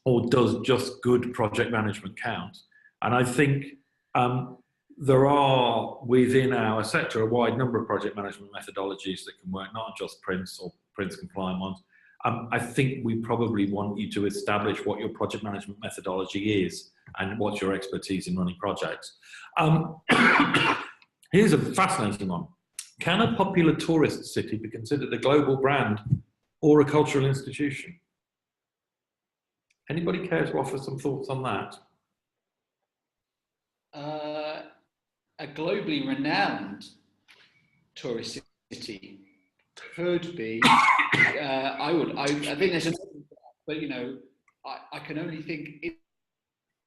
[SPEAKER 1] or does just good project management count? And I think there are within our sector a wide number of project management methodologies that can work, not just Prince or Prince compliant ones. I think we probably want you to establish what your project management methodology is and what's your expertise in running projects. Here's a fascinating one. Can a popular tourist city be considered a global brand or a cultural institution? Anybody care to offer some thoughts on that?
[SPEAKER 2] A globally renowned tourist city could be. I think there's but I can only think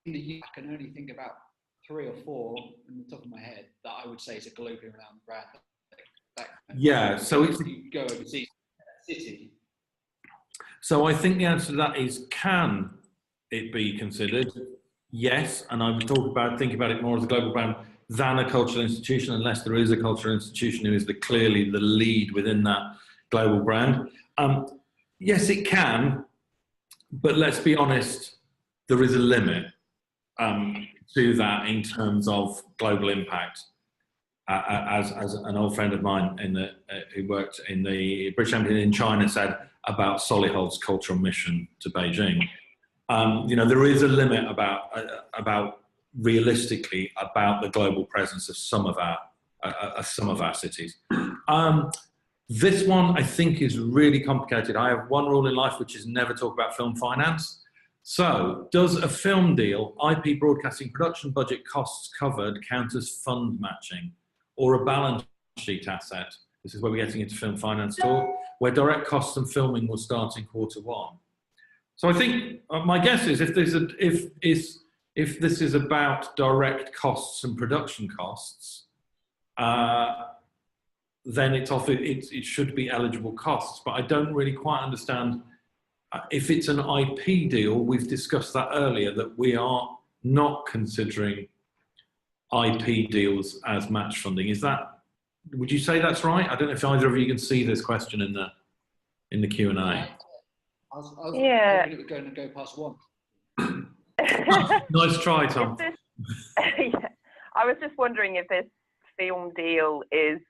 [SPEAKER 2] I can only think about 3 or 4 on the top of my head that I would say is a globally renowned brand.
[SPEAKER 1] Yeah, so if
[SPEAKER 2] you go overseas, city.
[SPEAKER 1] So I think the answer to that is, can it be considered? Yes, and I would think about it more as a global brand than a cultural institution, unless there is a cultural institution who is clearly the lead within that global brand. Yes, it can, but let's be honest, there is a limit to that in terms of global impact. As an old friend of mine who worked in the British Embassy in China said about Solihull's cultural mission to Beijing, there is a limit about realistically about the global presence of some of our cities. This one I think is really complicated. I have one rule in life, which is never talk about film finance. So, does a film deal, IP broadcasting production budget costs covered, count as fund matching or a balance sheet asset? This is where we're getting into film finance talk, where direct costs and filming will start in Q1. So I think my guess is if this is about direct costs and production costs, then it should be eligible costs. But I don't really quite understand if it's an IP deal. We've discussed that earlier, that we are not considering IP deals as match funding. Would you say that's right? I don't know if either of you can see this question in the Q&A.
[SPEAKER 2] I was hoping it was going to go past 1.
[SPEAKER 1] Nice try, Tom.
[SPEAKER 3] I was just wondering if this film deal is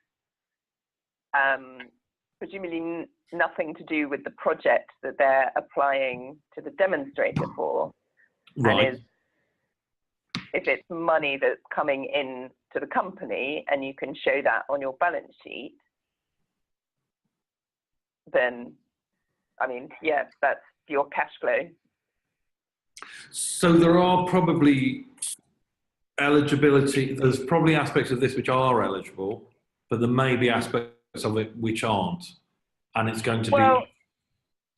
[SPEAKER 3] presumably nothing to do with the project that they're applying to the demonstrator for,
[SPEAKER 1] right?
[SPEAKER 3] And if it's money that's coming in to the company and you can show that on your balance sheet, then, I mean, yeah, that's your cash flow.
[SPEAKER 1] So there are probably eligibility, there's probably aspects of this which are eligible, but there may be aspects of it which aren't. And it's going to
[SPEAKER 3] Well,
[SPEAKER 1] be...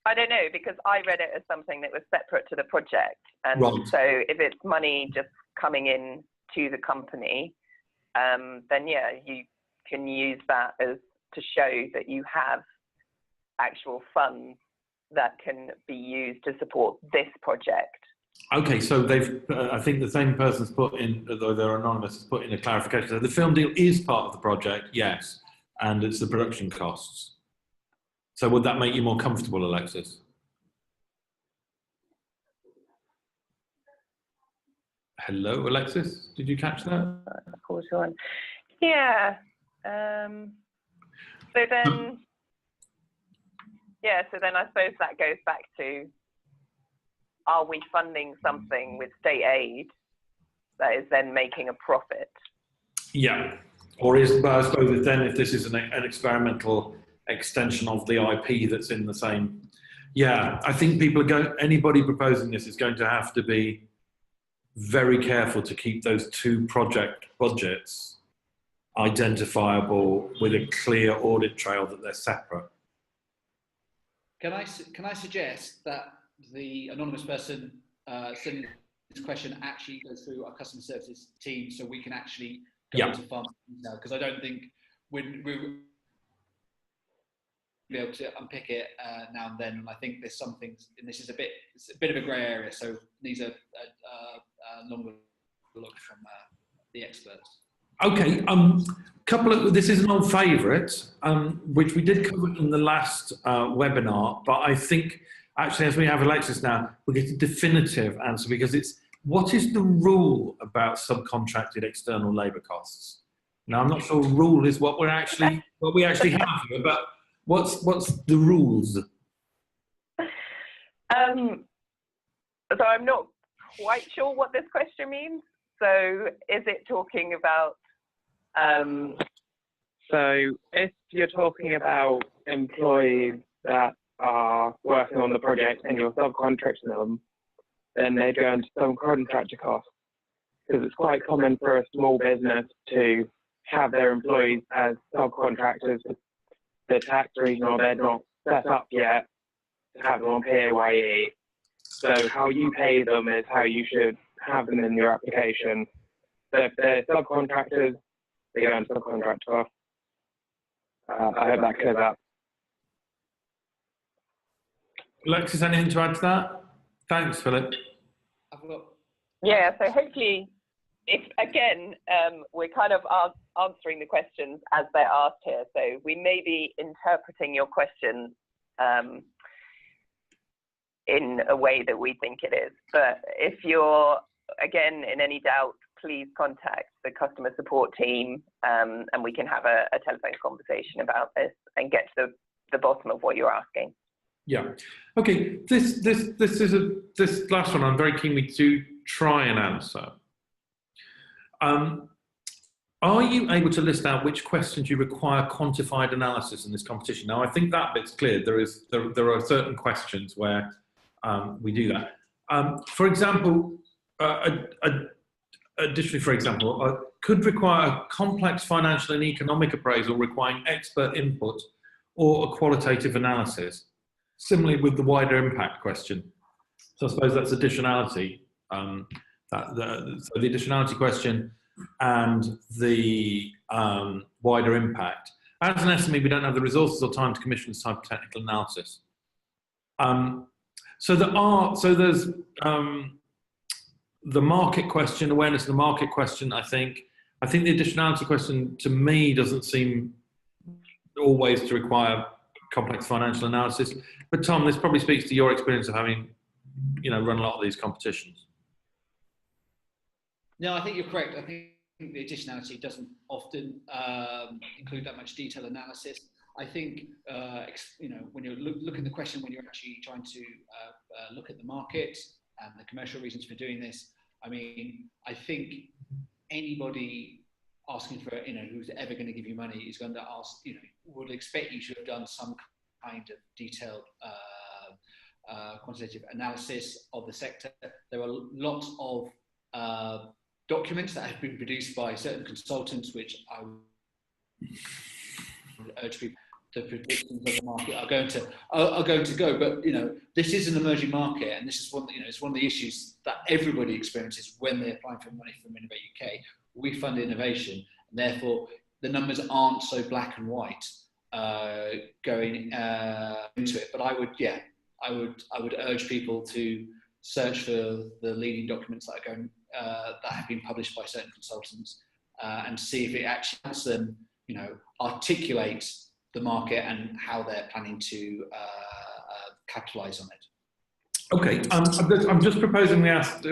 [SPEAKER 3] I don't know, because I read it as something that was separate to the project. And
[SPEAKER 1] Right.
[SPEAKER 3] so if it's money just coming in to the company, then yeah, you can use that as to show that you have actual funds that can be used to support this project.
[SPEAKER 1] Okay, so they've, I think the same person's put in, although they're anonymous, has put in a clarification. So the film deal is part of the project, yes, and it's the production costs. So would that make you more comfortable, Alexis? Hello, Alexis? Did you catch that?
[SPEAKER 3] Of course, one. Yeah. So then, yeah, so then I suppose that goes back to, are we funding something with state aid that is then making a profit?
[SPEAKER 1] Yeah. Or is, but I suppose then if this is an experimental extension of the IP that's in the same, yeah, I think people are going, anybody proposing this is going to have to be very careful to keep those two project budgets identifiable with a clear audit trail that they're separate.
[SPEAKER 2] Can I suggest that the anonymous person sending this question actually goes through our customer services team, so we can actually go into far more detail, because I don't think we'll be able to unpick it now and then. And I think there's some things, and this is it's a bit of a grey area, so these are longer look from the experts.
[SPEAKER 1] Okay, this is an old favourite, which we did cover in the last webinar, but I think actually as we have Alexis now, we'll get a definitive answer, because it's, what is the rule about subcontracted external labour costs? Now, I'm not sure rule is what we actually have here, but what's the rules?
[SPEAKER 3] So I'm not quite sure what this question means. So is it talking about...
[SPEAKER 4] So if you're talking about employees that are working on the project and you're subcontracting them, then they go into subcontractor costs, because it's quite common for a small business to have their employees as subcontractors for the tax reason, or they're not set up yet to have them on PAYE. So how you pay them is how you should have them in your application. So if they're subcontractors, they go into subcontractor costs. I hope that clears up.
[SPEAKER 1] Alexis, anything to add to that? Thanks, Philip.
[SPEAKER 3] Yeah, so hopefully, if again, we're kind of answering the questions as they're asked here. So we may be interpreting your question in a way that we think it is. But if you're, again, in any doubt, please contact the customer support team, and we can have a telephone conversation about this and get to the bottom of what you're asking.
[SPEAKER 1] Yeah. Okay. This last one I'm very keen to try and answer. Are you able to list out which questions you require quantified analysis in this competition? Now, I think that bit's clear. There are certain questions where we do that. For example, additionally, for example, could require a complex financial and economic appraisal requiring expert input or a qualitative analysis. Similarly with the wider impact question. So I suppose that's additionality. So the additionality question and the wider impact. As an SME, we don't have the resources or time to commission this type of technical analysis. So there's the market question, awareness of the market question, I think. I think the additionality question, to me, doesn't seem always to require complex financial analysis. But Tom, this probably speaks to your experience of having, run a lot of these competitions.
[SPEAKER 2] No, I think you're correct. I think the additionality doesn't often include that much detailed analysis. I think, when you're looking at the question, when you're actually trying to look at the market and the commercial reasons for doing this, I mean, I think anybody asking for, who's ever going to give you money is going to ask, would expect you to have done some kind of detailed quantitative analysis of the sector. There are lots of documents that have been produced by certain consultants, which I would urge people. The predictions of the market are going to go, but this is an emerging market, and this is one. It's one of the issues that everybody experiences when they're applying for money from Innovate UK. We fund innovation, and therefore the numbers aren't so black and white going into it. But I would urge people to search for the leading documents that are going that have been published by certain consultants and see if it actually helps them, articulate the market and how they're planning to capitalise on it.
[SPEAKER 1] Okay, I'm just proposing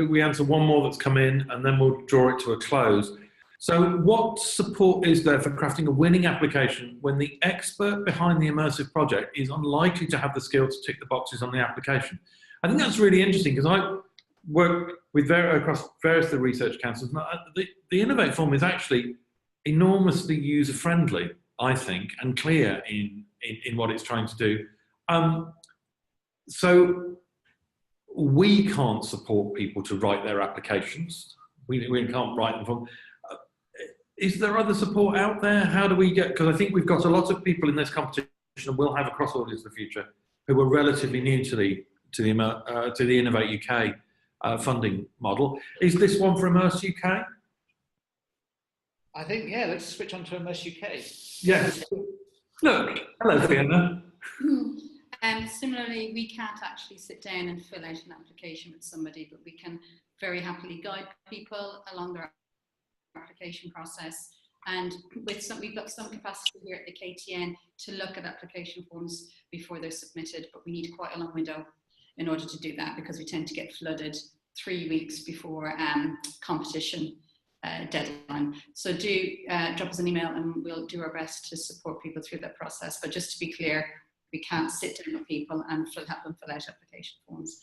[SPEAKER 1] we answer one more that's come in, and then we'll draw it to a close. So what support is there for crafting a winning application when the expert behind the immersive project is unlikely to have the skill to tick the boxes on the application? I think that's really interesting, because I work with across various of the research councils. The Innovate form is actually enormously user-friendly, I think, and clear in what it's trying to do. So we can't support people to write their applications. We can't write them from. Is there other support out there? How do we get? Because I think we've got a lot of people in this competition, and we'll have across Audience in the future, who are relatively new to the Innovate UK funding model. Is this one for Immerse UK?
[SPEAKER 2] I think, yeah, let's switch on to Immerse UK.
[SPEAKER 1] Yes. Look, hello, Fiona.
[SPEAKER 5] Similarly, we can't actually sit down and fill out an application with somebody, but we can very happily guide people along their application process. And we've got some capacity here at the KTN to look at application forms before they're submitted, but we need quite a long window in order to do that, because we tend to get flooded 3 weeks before competition deadline. So do drop us an email, and we'll do our best to support people through that process. But just to be clear, we can't sit down with people and help them fill out application forms.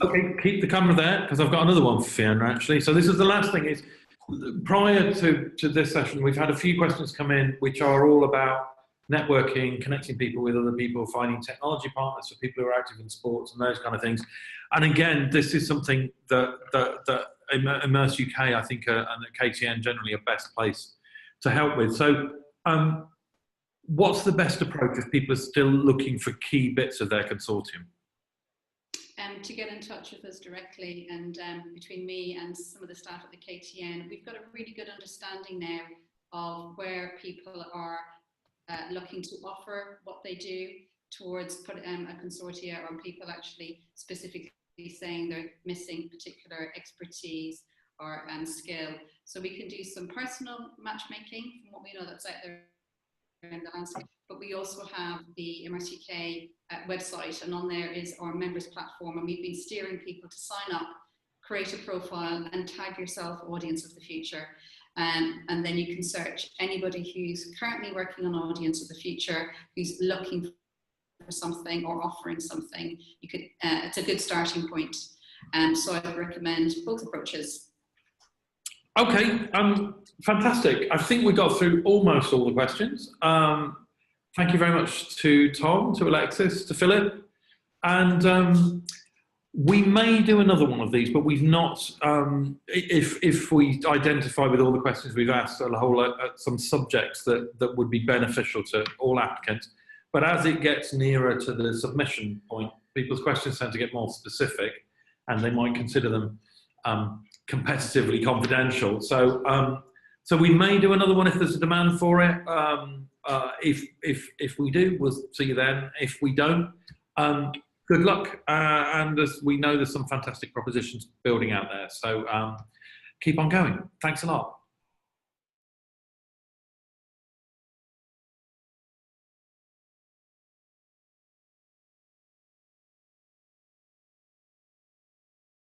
[SPEAKER 1] Okay, keep the camera there, because I've got another one for Fiona, actually. So this is the last thing. Is prior to this session, we've had a few questions come in which are all about networking, connecting people with other people, finding technology partners for people who are active in sports and those kind of things. And again, this is something that Immerse UK, I think, and KTN generally are best placed to help with. So what's the best approach if people are still looking for key bits of their consortium?
[SPEAKER 5] To get in touch with us directly, and between me and some of the staff at the KTN, we've got a really good understanding now of where people are looking to offer what they do towards a consortia, or people actually specifically saying they're missing particular expertise or skill. So we can do some personal matchmaking from what we know that's out there in the landscape. But we also have the Immerse UK website, and on there is our members platform, and we've been steering people to sign up, create a profile, and tag yourself Audience of the Future. And then you can search anybody who's currently working on Audience of the Future, who's looking for something or offering something. You could it's a good starting point. So I would recommend both approaches.
[SPEAKER 1] Okay, fantastic. I think we got through almost all the questions. Thank you very much to Tom, to Alexis, to Philip. And we may do another one of these, but we've not, if we identify with all the questions we've asked, some subjects that would be beneficial to all applicants. But as it gets nearer to the submission point, people's questions tend to get more specific, and they might consider them competitively confidential. So we may do another one if there's a demand for it. If we do, we'll see you then. If we don't, good luck. And as we know, there's some fantastic propositions building out there. So keep on going. Thanks a lot.